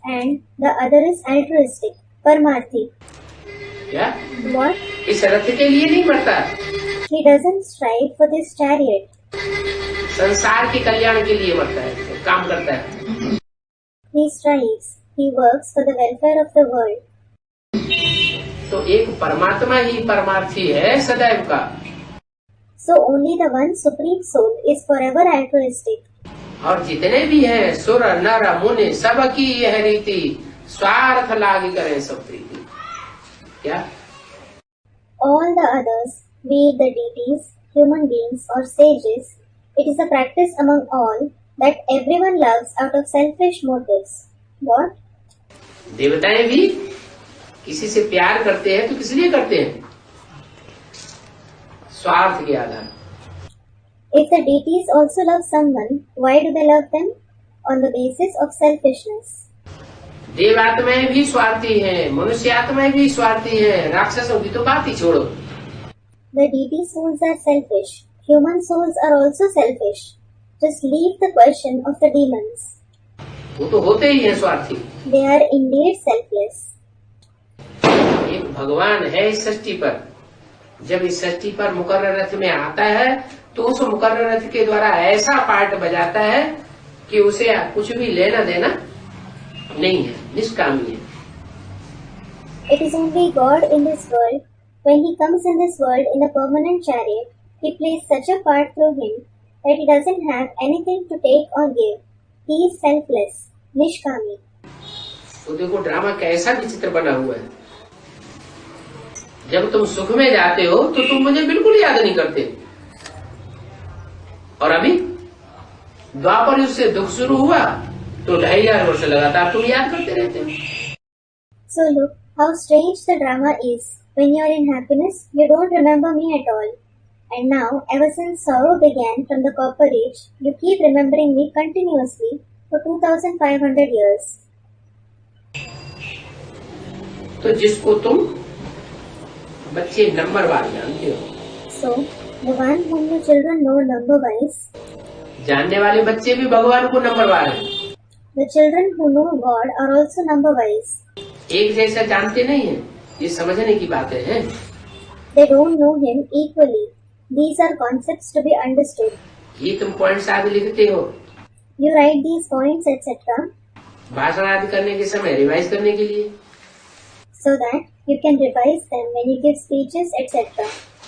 And the other is altruistic, Paramarthi. क्या? What? इस रथ के लिए नहीं मरता, He doesn't strive for this chariot. संसार के कल्याण के लिए मरता है, काम करता है। He strives. He works for the welfare of the world. तो एक परमात्मा ही परमार्थी है सदैव का। So only the one Supreme Soul is forever altruistic. और जितने भी हैं सुर नर मुनि सबकी यह रीति, स्वार्थ लाग करें सब प्रीति। क्या? All the others, be it the deities, human beings or sages, it is a practice among all that everyone loves out of selfish motives. What? देवताएं भी किसी से प्यार करते हैं तो किस लिए करते हैं? स्वार्थ के आधार। If the deities also love someone, why do they love them? On the basis of selfishness. देवात्माएं भी स्वार्थी हैं, मनुष्य आत्माएं भी स्वार्थी हैं, राक्षसों की तो बात ही छोड़ो। The deity souls are selfish. Human souls are also selfish. Just leave the question of the demons. वो तो होते ही हैं स्वार्थी। They are indeed selfless. एक भगवान है इस सृष्टि पर, जब इस सृष्टि पर मुकर्रर रथ में आता है तो उस मुकर्रर रथ के द्वारा ऐसा पार्ट बजाता है कि उसे कुछ भी लेना देना नहीं है, निष्कामी है। It is only God in this world. When He comes in this world in a permanent chariot, He plays such a part through Him that He doesn't have anything to take or give. He is selfless, Nishkami. तो देखो drama कैसा विचित्र बना हुआ है। जब तुम सुख में जाते हो तो तुम मुझे बिल्कुल याद नहीं करते, और अभी द्वापर युग से दुख शुरू हुआ तो 2500 वर्ष लगातार तुम याद करते रहते हो। So look how strange the drama is. When you are in happiness, you don't remember me at all. And now, ever since sorrow began from the copper age, you keep remembering me continuously for 2500 years. तो जिसको तुम बच्चे नंबरवार जानते हो। So, the one whom the children know number-wise, जानने वाले बच्चे भी भगवान को नंबरवार हैं। the children who know God are also number-wise. एक जैसा जानते नहीं है, ये समझने की बातें हैं। They don't know Him equally. These are concepts to be understood. ये तुम पॉइंट्स आदि लिखते हो You write these points, etc., भाषण आदि करने के समय रिवाइज करने के लिए, so that you can revise them when you give speeches, etc.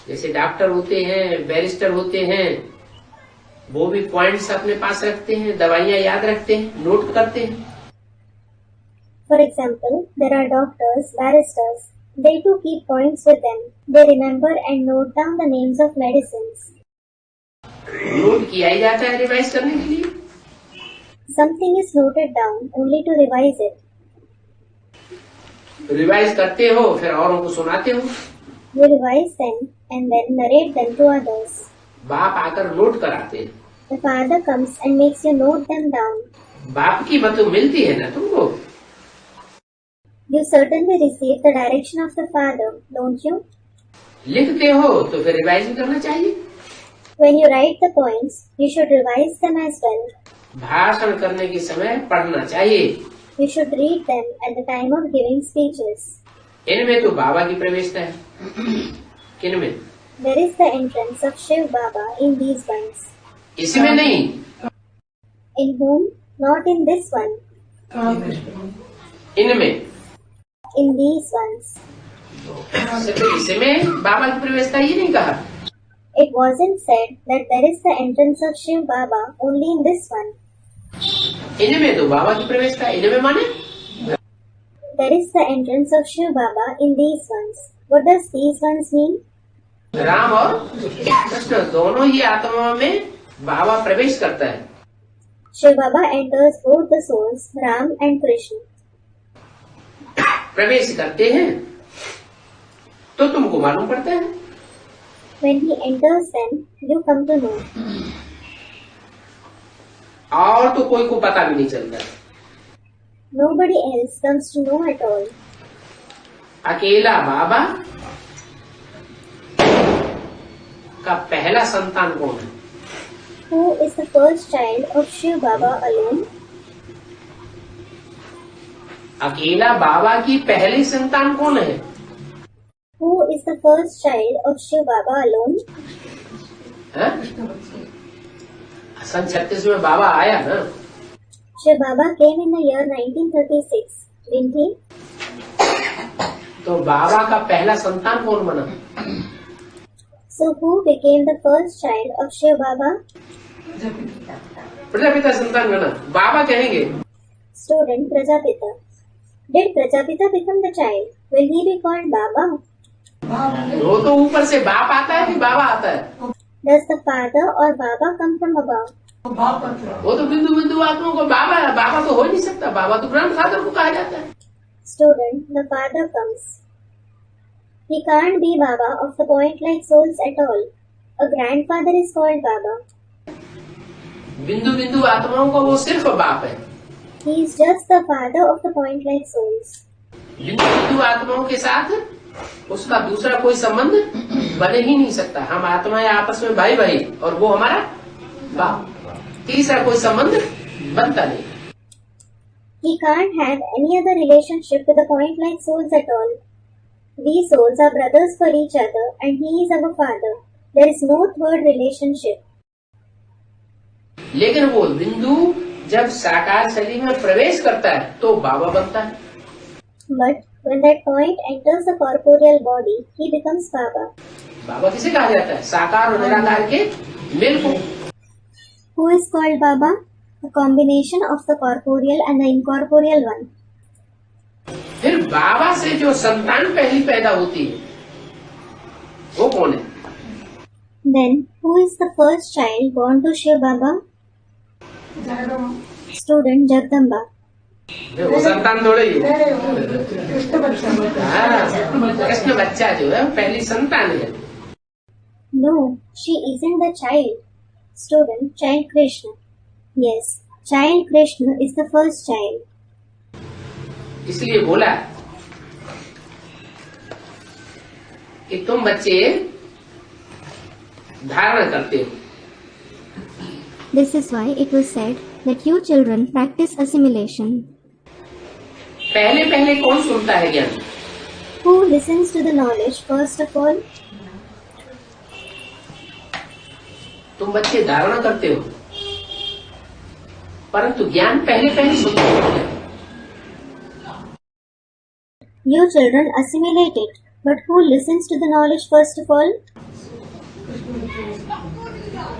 जैसे डॉक्टर होते हैं, बैरिस्टर होते हैं, वो भी पॉइंट्स अपने पास रखते हैं, दवाइयाँ याद रखते हैं, नोट करते हैं। For example, there are doctors, barristers. They too keep points with them. They remember and note down the names of medicines. Note किया ही जाता है रिवाइज करने के लिए। Something is noted down only to revise it. Revise करते हो, फिर औरों को सुनाते हो। You revise them and then narrate them to others. बाप आकर नोट कराते हैं। The father comes and makes you note them down. बाप की मत मिलती है ना तुमको। You certainly receive the direction of the father, don't you? लिखते हो तो फिर रिवाइज भी करना चाहिए। When you write the points, you should revise them as well. भाषण करने के समय पढ़ना चाहिए। You should read them at the time of giving speeches. इनमें तो बाबा की प्रवेशता है। किनमें? There is the entrance of Shiv Baba in these ones. इसमें नहीं, In whom? Not in this one. इनमें। In these ones. सिर्फ इसमें बाबा की प्रवेशता ये नहीं कहा। It wasn't said that there is the entrance of Shiv Baba only in this one. इनमें तो बाबा की प्रवेशता है। इनमें माने There is the entrance of Shiv Baba in these ones. What does these ones mean? Ram और कृष्ण दोनों ही आत्मा में बाबा प्रवेश करता है। Shiv Baba enters both the souls, Ram and Krishna. प्रवेश करते हैं तो तुमको मालूम पड़ता है। When he enters them, you come to know. और तो कोई को पता भी नहीं चलता। Nobody else comes to know at all. अकेला बाबा का पहला संतान कौन है? Who is the first child of Shiv Baba alone? अकेला बाबा की पहली संतान कौन है? Who is the first child of Shiv Baba alone? हैं? सन 36 में बाबा आया ना। Shiv Baba came in the year 1936, didn't he? तो बाबा का पहला संतान कौन बना? So who became the first child of Shiv Baba? Prajapita संतान बना। बाबा कहेंगे Student Prajapita. Did Prajapita become the child? Will he be called Baba? वो तो ऊपर से बाप आता है कि बाबा आता है? Does the father or Baba come from above? वो तो बिंदु बिंदु आत्मा को बाबा है। बाबा तो हो नहीं सकता। बाबा तो ग्रैंडफादर को कहा जाता है। Student, the father comes. He can't be Baba of the point-like souls at all. A grandfather is called Baba. बिंदु बिंदु आत्माओं को वो सिर्फ बाप है। He is just the father of the point-like souls. बिंदु बिंदु आत्माओं के साथ उसका दूसरा कोई संबंध बने ही नहीं सकता। हम आत्माएं आपस में भाई भाई और वो हमारा बाप। तीसरा कोई संबंध बनता नहीं। He can't have any other relationship with the point-like souls at all. We souls are brothers for each other and he is our father. There is no third relationship. लेकिन वो बिंदु जब साकार शरीर में प्रवेश करता है तो बाबा बनता है। But when that point enters the corporeal body, he becomes Baba. बाबा किसे कहा जाता है? साकार और निराकार के मेल को। Who is called Baba? A combination of the corporeal and the incorporeal one. फिर बाबा से जो संतान पहली पैदा होती है वो कौन है? Then, who is the first child born to Shiv Baba? Student Jagdamba. वो संतान थोड़े ही है। कृष्ण बच्चा कृष्ण बच्चा जो है पहली संतान है। No, she isn't the child. Student Child Krishna. Yes, Child Krishna is the first child. इसलिए बोला कि तुम बच्चे धारण करते हो। This is why it was said that you children practice assimilation. पहले पहले कौन सुनता है ज्ञान? Who listens to the knowledge first of all? तुम बच्चे धारणा करते हो, परंतु ज्ञान पहले पहले सुनते हो। You children assimilate it, but who listens to the knowledge first of all?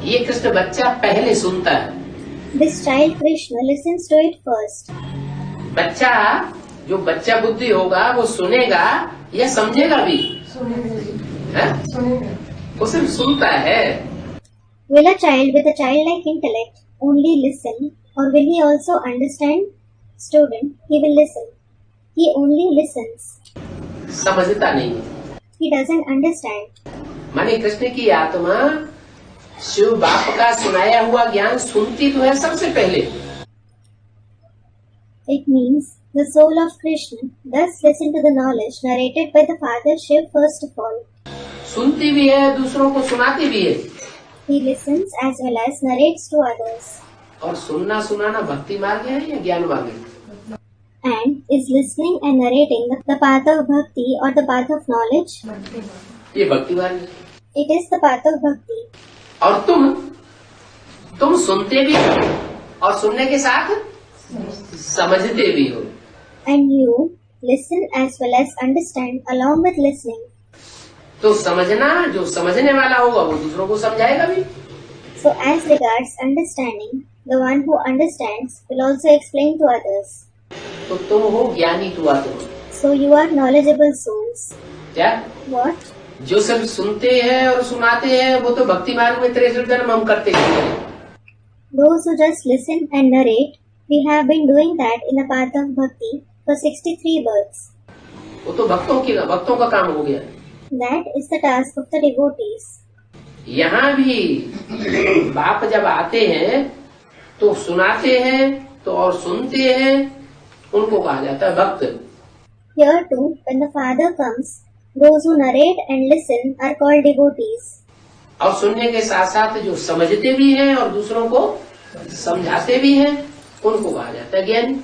ये कृष्ण बच्चा पहले सुनता है। This child Krishna listens to it first. बच्चा जो बच्चा बुद्धि होगा वो सुनेगा या समझेगा भी? सुनेगा। है? सुनेगा। वो सिर्फ सुनता है। Will a child with a childlike intellect only listen, or will he also understand? Student, he will listen. He only listens. समझता नहीं है। He doesn't understand. माने कृष्ण की आत्मा शिव बाप का सुनाया हुआ ज्ञान सुनती तो है सबसे पहले। It means the soul of Krishna does listen to the knowledge narrated by the Father Shiv first of all. सुनती भी है, दूसरों को सुनाती भी है। He listens as well as narrates to others. और सुनना सुनाना भक्ति मार्ग है या ज्ञान मार्ग है? And is listening and narrating the path of bhakti or the path of knowledge? ये भक्ति मार्ग है। It is the path of bhakti. और तुम सुनते भी हो और सुनने के साथ समझते भी हो। And you listen as well as understand along with listening. तो समझना, जो समझने वाला होगा वो दूसरों को समझाएगा भी। So as regards understanding, the one who understands will also explain to others. तो तुम हो ज्ञानी तुआ तुम। So you are knowledgeable souls. क्या? What? जो सिर्फ सुनते हैं और सुनाते हैं वो तो भक्ति मार्ग में 63 जन्म हम करते हैं। Those who just listen and narrate, we have been doing that in the path of bhakti for 63 births. वो तो भक्तों का काम हो गया। That is the task of the devotees. यहाँ भी बाप जब आते हैं तो सुनाते हैं तो और सुनते हैं, उनको कहा जाता है भक्त। Here too, when the Father comes, those who narrate and listen are called devotees. और सुनने के साथ साथ जो समझते भी हैं और दूसरों को समझाते भी हैं, उनको कहा जाता है ज्ञानी।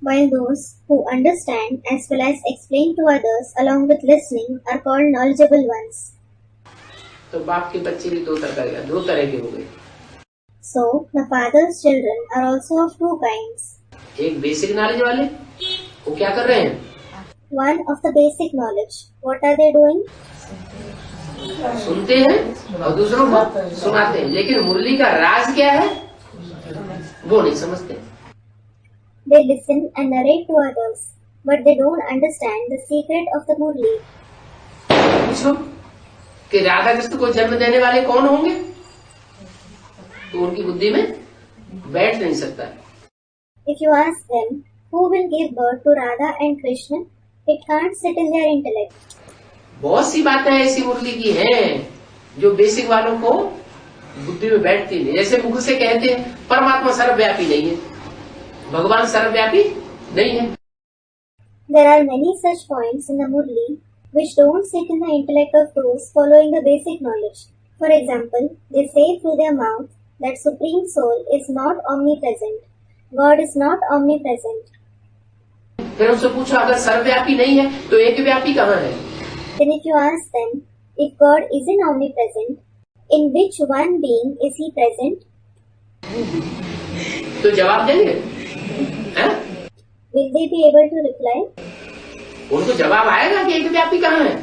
While those who understand as well as explain to others along with listening are called knowledgeable ones. तो बाप के बच्चे भी दो तरह के हो गए। So, the Father's children are also of two kinds. एक बेसिक नॉलेज वाले, वो क्या कर रहे हैं? One of the basic knowledge. What are they doing? सुनते हैं और दूसरों को सुनाते हैं, लेकिन मुरली का राज क्या है वो नहीं समझते। They listen and narrate to others, but they don't understand the secret of the Murli. पूछो कि राधा कृष्ण को जन्म देने वाले कौन होंगे, तो उनकी बुद्धि में बैठ नहीं सकता। If you ask them who will give birth to Radha and Krishna, it can't sit in their intellect. बहुत सी बातें ऐसी मुरली की हैं जो बेसिक वालों को बुद्धि में बैठती नहीं। जैसे मुख से कहते हैं परमात्मा सर्वव्यापी नहीं है, भगवान सर्वव्यापी नहीं है। There are many such points in the Murli which don't sit in the intellect of those following the basic knowledge. For example, they say through their mouth that Supreme Soul is not omnipresent. God is not omnipresent. फिर उनसे पूछो अगर सर्वव्यापी नहीं है तो एक व्यापी कहाँ है? Then if you ask them, if God isn't omnipresent, in which one being is he present? तो जवाब देंगे हैं? Will they be able to reply? उनको जवाब आएगा कि एक व्यापी कहाँ है?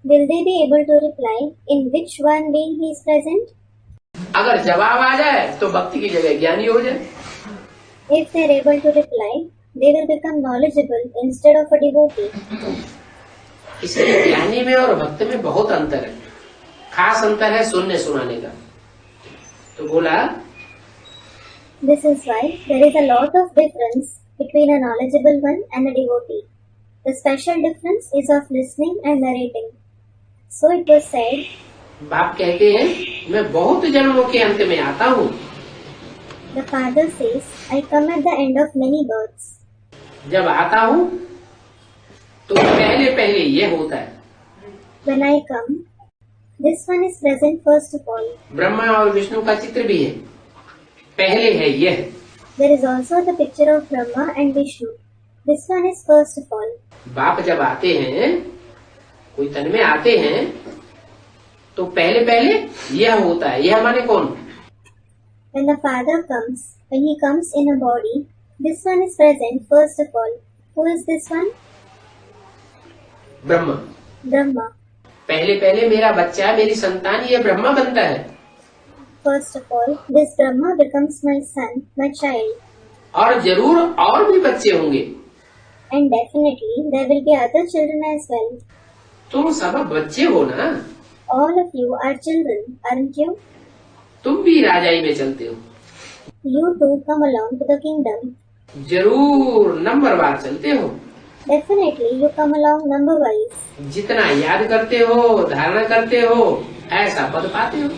Will they be able to reply in which one being he is present? अगर जवाब आ जाए तो भक्ति की जगह ज्ञानी हो जाए। If they are able to reply, they will become knowledgeable instead of a devotee. इसलिए ज्ञानी में और भक्त में बहुत अंतर है। खास अंतर है सुनने सुनाने का। तो बोला This is why there is a lot of difference between a knowledgeable one and a devotee. The special difference is of listening and narrating. So it was said, बाप कहते हैं मैं बहुत जन्मों के अंत में आता हूँ। the Father says, I come at the end of many births. जब आता हूँ तो पहले पहले ये होता है When I come, this one is present first of all. Brahma और विष्णु का चित्र भी है, पहले है यह। There is also the picture of Brahma and Vishnu. This one is first of all. बाप जब आते हैं, कोई तन में आते हैं, तो पहले पहले यह होता है। यह माने कौन? When the Father comes, when he comes in a body, this one is present first of all. Who is this one? Brahma. Brahma. पहले पहले मेरा बच्चा, मेरी संतान, ये ब्रह्मा बनता है। First of all, this Brahma becomes my son, my child. और जरूर और भी बच्चे होंगे। And definitely, there will be other children as well. तुम सब बच्चे हो ना? All of you are children, aren't you? तुम भी राजाई में चलते हो। You too come along to the kingdom. जरूर नंबरवार चलते हो। Definitely, you come along number wise. जितना याद करते हो, धारणा करते हो, ऐसा पद पाते हो।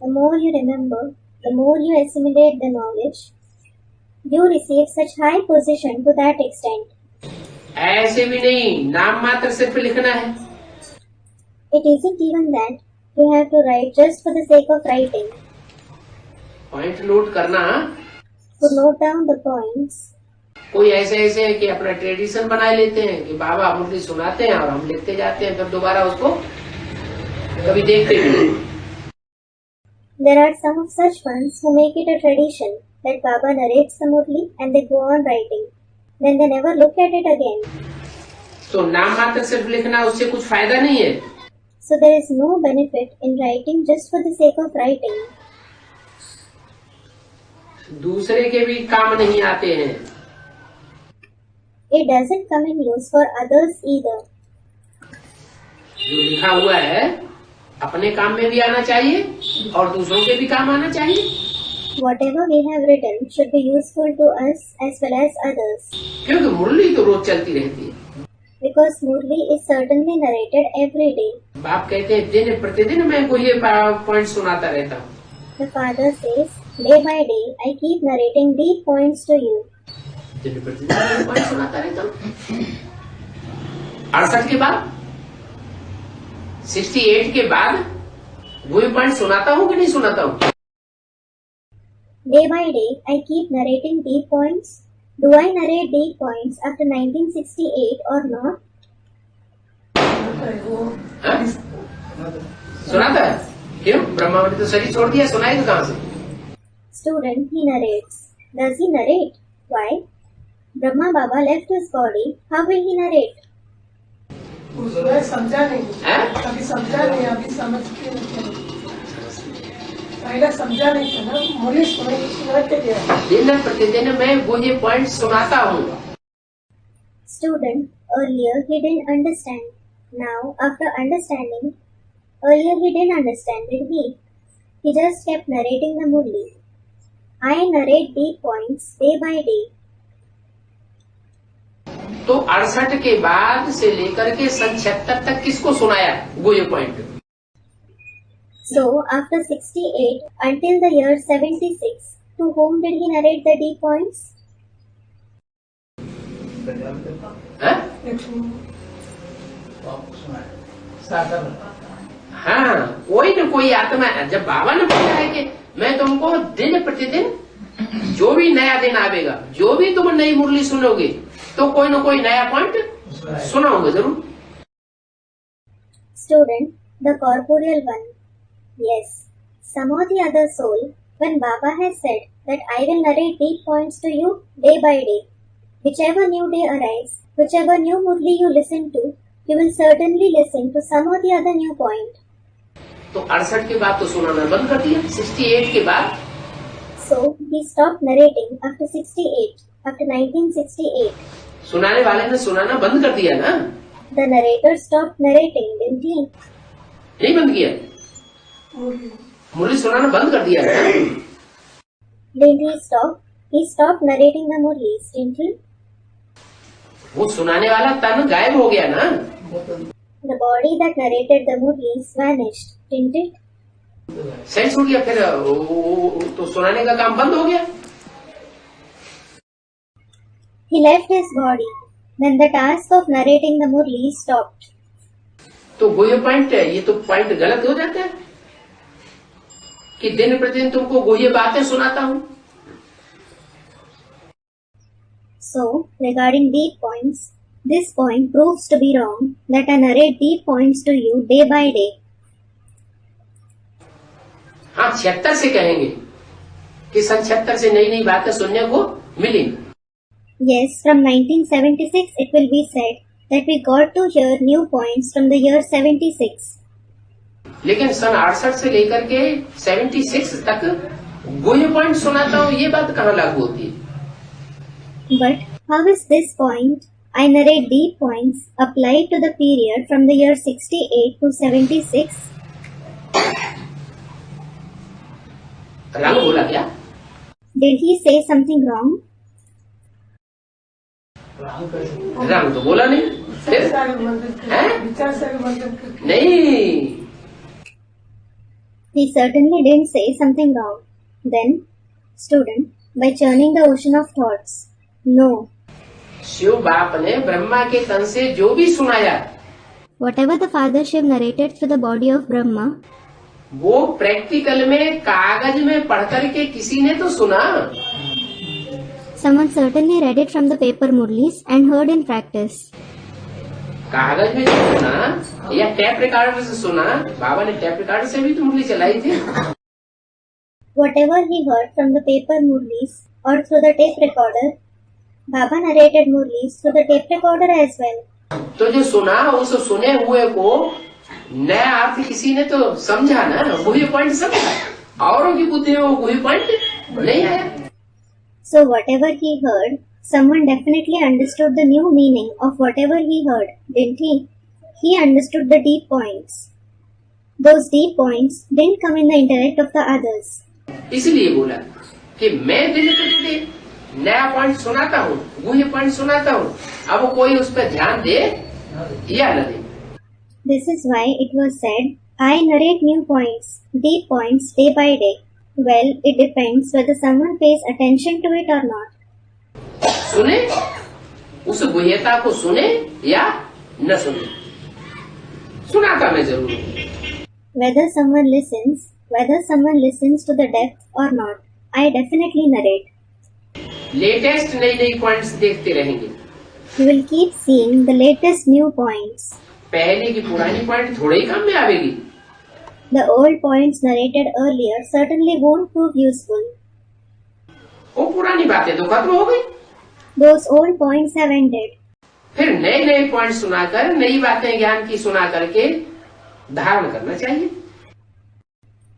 The more you remember, the more you assimilate the knowledge, you receive such high position to that extent. ऐसे भी नहीं, नाम मात्र सिर्फ लिखना है। It isn't even that. You have to write just for the sake of writing. Point note करना। To note down the points. कोई ऐसे ऐसे है कि अपना ट्रेडिशन बना लेते हैं कि बाबा मुरली सुनाते हैं और हम लिखते जाते हैं, फिर दोबारा उसको कभी देखते भी नहीं। There are some of such ones who make it a tradition that Baba narrates the Murli and they go on writing. Then they never look at it again. तो नाम मात्र सिर्फ लिखना, उससे कुछ फायदा नहीं है। So there is no benefit in writing just for the sake of writing. दूसरे के भी काम नहीं आते हैं। It doesn't come in use for others either. जो लिखा हुआ है अपने काम में भी आना चाहिए और दूसरों के भी काम आना चाहिए। Whatever we have written should be useful to us as well as others. क्योंकि मुरली तो रोज चलती रहती है। Because Murli is certainly narrated every day. बाप कहते हैं दिन प्रतिदिन मैं को ये पॉइंट सुनाता रहता हूँ। The Father says, day by day I keep narrating these points to you. दिन प्रतिदिन मैं पॉइंट सुनाता रहता हूँ। 68 के बाद 68 के बाद वही पॉइंट सुनाता हूँ कि नहीं सुनाता हूँ? Day by day I keep narrating these points. Do I narrate these points after 1968 or not? हाँ? सुनाता है? क्यों? ब्रह्मा ने तो शरीर छोड़ दिया, सुनाएगा कहाँ से? Student, he narrates. Does he narrate? Why? Brahma Baba left his body. How will he narrate? उसमें समझा नहीं, हैं? अभी समझा नहीं, अभी समझ के नहीं। पहले समझा नहीं था ना, मुरली सुनाते गया। दिन प्रतिदिन मैं वो ये पॉइंट सुनाता हूँ। Student, earlier he didn't understand. Now, after understanding, earlier he didn't understand, did he? He just kept narrating the Murli. I narrate these points day by day. तो 68 के बाद से लेकर के सन 76 तक किसको सुनाया वो ये point? So, after 68 until the year 76, to whom did he narrate the D points? हाँ? हाँ, कोई न कोई आत्मा है। जब बाबा ने बोला है कि मैं तुमको दिन प्रतिदिन जो भी नया दिन आवेगा, जो भी तुम नई मुरली सुनोगे, तो कोई न कोई नया पॉइंट सुनाऊंगा जरूर। Student, the corporeal one. Yes, some or the other soul, when Baba has said that I will narrate these points to you day by day, whichever new day arrives, whichever new Murli you listen to, you will certainly listen to some or the other new point. तो 68 के बाद तो सुनाना बंद कर दिया। 68 के बाद So, he stopped narrating after 68, after 1968. सुनाने वाले ने सुनाना बंद कर दिया ना? The narrator stopped narrating, didn't he? नहीं बंद किया, मुरली सुनाना बंद कर दिया है। Didn't he stop? He stopped narrating the Murlis, didn't he? वो सुनाने वाला तन गायब हो गया ना? The body that narrated the Murlis vanished, didn't it? Sense हो गया, फिर तो सुनाने का काम बंद हो गया। He left his body. Then the task of narrating the Murli stopped. तो गुह्य पॉइंट है, ये तो पॉइंट गलत हो जाता है कि दिन प्रतिदिन तुमको गुह्य बातें सुनाता हूं। So, regarding deep points, this point proves to be wrong that I narrate deep points to you day by day. हाँ, 76 से कहेंगे कि सन 76 से नई नई बातें सुनने को मिली। Yes, from 1976 it will be said that we got to hear new points from the year 76. लेकिन सन 68 से लेकर के 76 तक गुह्य पॉइंट सुनाता हूँ, ये बात कहाँ लागू होती है? But how is this point, I narrate deep points, applied to the period from the year 68 to 76? रंग बोला क्या? Did he say something wrong? रंग तो बोला नहीं। फिर विचार सागर मंदिर नहीं, He certainly didn't say something wrong. Then, student, by churning the ocean of thoughts. No. Shiv बाप ने ब्रह्मा के तन से जो भी सुनाया, Whatever the Father Shiv narrated through the body of Brahma, वो प्रैक्टिकल में कागज में पढ़ करके किसी ने तो सुना। someone certainly read it from the paper Murlis and heard in practice. कागज में जो सुना या टेप रिकॉर्डर से सुना, बाबा ने टेप रिकॉर्डर से भी तो मुरली चलाई थी। Whatever he heard from the paper Murlis or through the tape recorder, Baba narrated Murlis through the tape recorder as well. तो जो सुना उस सुने हुए को नया अर्थ किसी ने तो समझा ना, वही पॉइंट समझा। औरों की बुद्धि में वो वही पॉइंट नहीं आया। So whatever he heard, someone definitely understood the new meaning of whatever he heard, didn't he? He understood the deep points. Those deep points didn't come in the intellect of the others. इसलिए बोला कि मैं दिन प्रतिदिन नया point सुनाता हूँ, वही पॉइंट सुनाता हूँ। अब कोई उस पर ध्यान दे या न दे। This is why it was said, I narrate new points, deep points day by day. Well, it depends whether someone pays attention to it or not. सुने, उस गुह्यता को सुने या न सुने, सुनाता मैं जरूर हूँ। Whether someone listens to the depth or not, I definitely narrate. Latest नई नई पॉइंट्स देखते रहेंगे। You will keep seeing the latest new points. पहले की पुरानी पॉइंट थोड़े ही काम में आवेगी। The old points narrated earlier certainly won't prove useful. वो पुरानी बातें तो खत्म हो गई। Those old points have ended. फिर नए नए पॉइंट सुनाकर, नई बातें ज्ञान की सुना करके धारण करना चाहिए।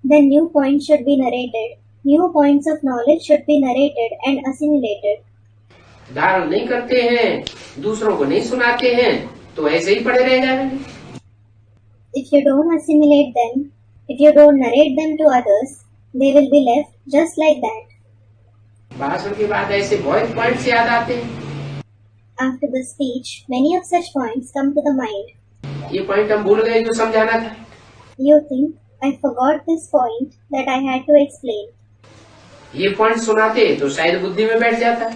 Then new points should be narrated. New points of knowledge should be narrated and assimilated. धारण नहीं करते हैं, दूसरों को नहीं सुनाते हैं, तो ऐसे ही पड़े रह जाएंगे। If you don't assimilate them, if you don't narrate them to others, they will be left just like that. भाषण के बाद ऐसे बहुत पॉइंट्स याद आते हैं। After the speech, many of such points come to the mind. ये point हम भूल गए जो समझाना था। You think I forgot this point that I had to explain. ये पॉइंट सुनाते तो शायद बुद्धि में बैठ जाता।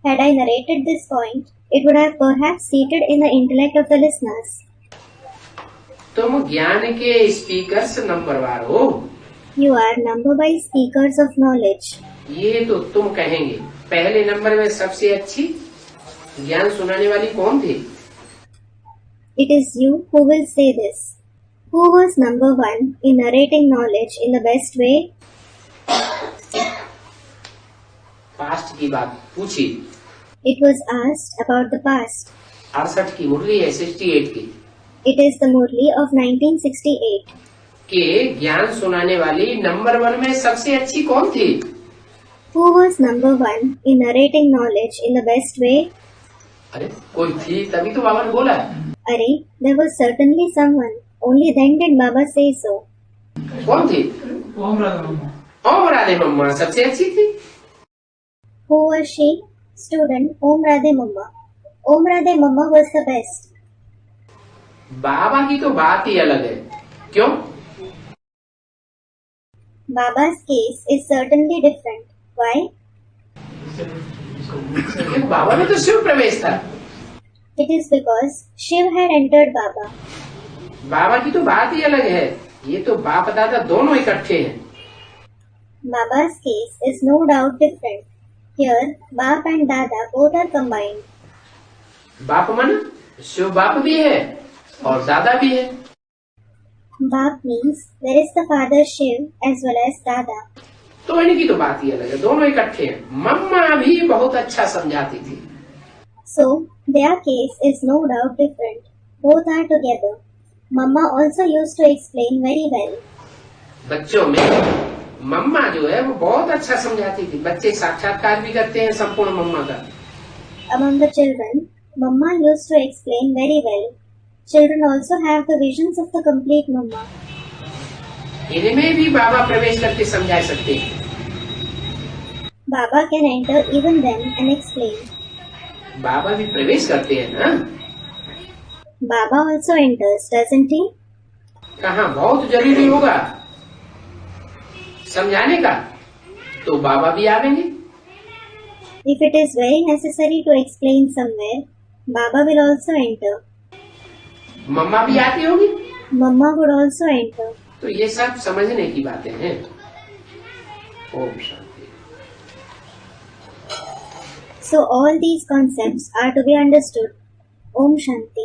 Had I narrated this point, it would have perhaps seated in the intellect of the listeners. तुम ज्ञान के स्पीकर्स नंबरवार हो। You are number by speakers of knowledge. ये तो तुम कहेंगे, पहले नंबर में सबसे अच्छी ज्ञान सुनाने वाली कौन थी? It is you who will say this. Who was number one in narrating knowledge in the best way? Past की बात पूछी। It was asked about the past. 68 की मुरली है, 68 की It is the Murli of 1968. के ज्ञान सुनाने वाली नंबर 1 में सबसे अच्छी कौन थी? Who was number one in narrating knowledge in the best way? अरे कोई थी तभी तो बाबा ने बोला। Arey, there was certainly someone. Only then did Baba say so. कौन थी? ओम राधे मम्मा सबसे अच्छी थी। Who was she? Student Om Radhe Mumma. Om Radhe Mumma was the best. बाबा की तो बात ही अलग है। क्यों? Baba's case is certainly different. Why? लेकिन बाबा में तो शिव प्रवेश था। It is because Shiv had entered Baba. बाबा की तो बात ही अलग है, ये तो बाप दादा दोनों इकट्ठे हैं। Baba's case is no doubt different. Here, Bap and Dada both are combined. बाप मन शिव बाप भी है और दादा भी है। Bap means there is the father Shiv as well as Dada. तो इनकी तो बात ही अलग है, दोनों इकट्ठे हैं। मम्मा भी बहुत अच्छा समझाती थी। So, their case is no doubt different. Both are together. Mama also used to explain very well. बच्चों में मम्मा जो है वो बहुत अच्छा समझाती थी। बच्चे साक्षात्कार भी करते हैं संपूर्ण मम्मा का। Among the children, Mama used to explain very well. Children also have the visions of the complete Mama. इनमें भी बाबा प्रवेश करके समझा सकते हैं। Baba can enter even them and explain. बाबा भी प्रवेश करते हैं ना? Baba also enters, doesn't he? कहाँ बहुत जरूरी होगा समझाने का, तो बाबा भी आवेंगे। If it is very necessary to explain somewhere, Baba will also enter. मम्मा भी आती होगी, Mama would also enter. तो ये सब समझने की बातें हैं। Om Shanti. So all these concepts are to be understood. Om Shanti.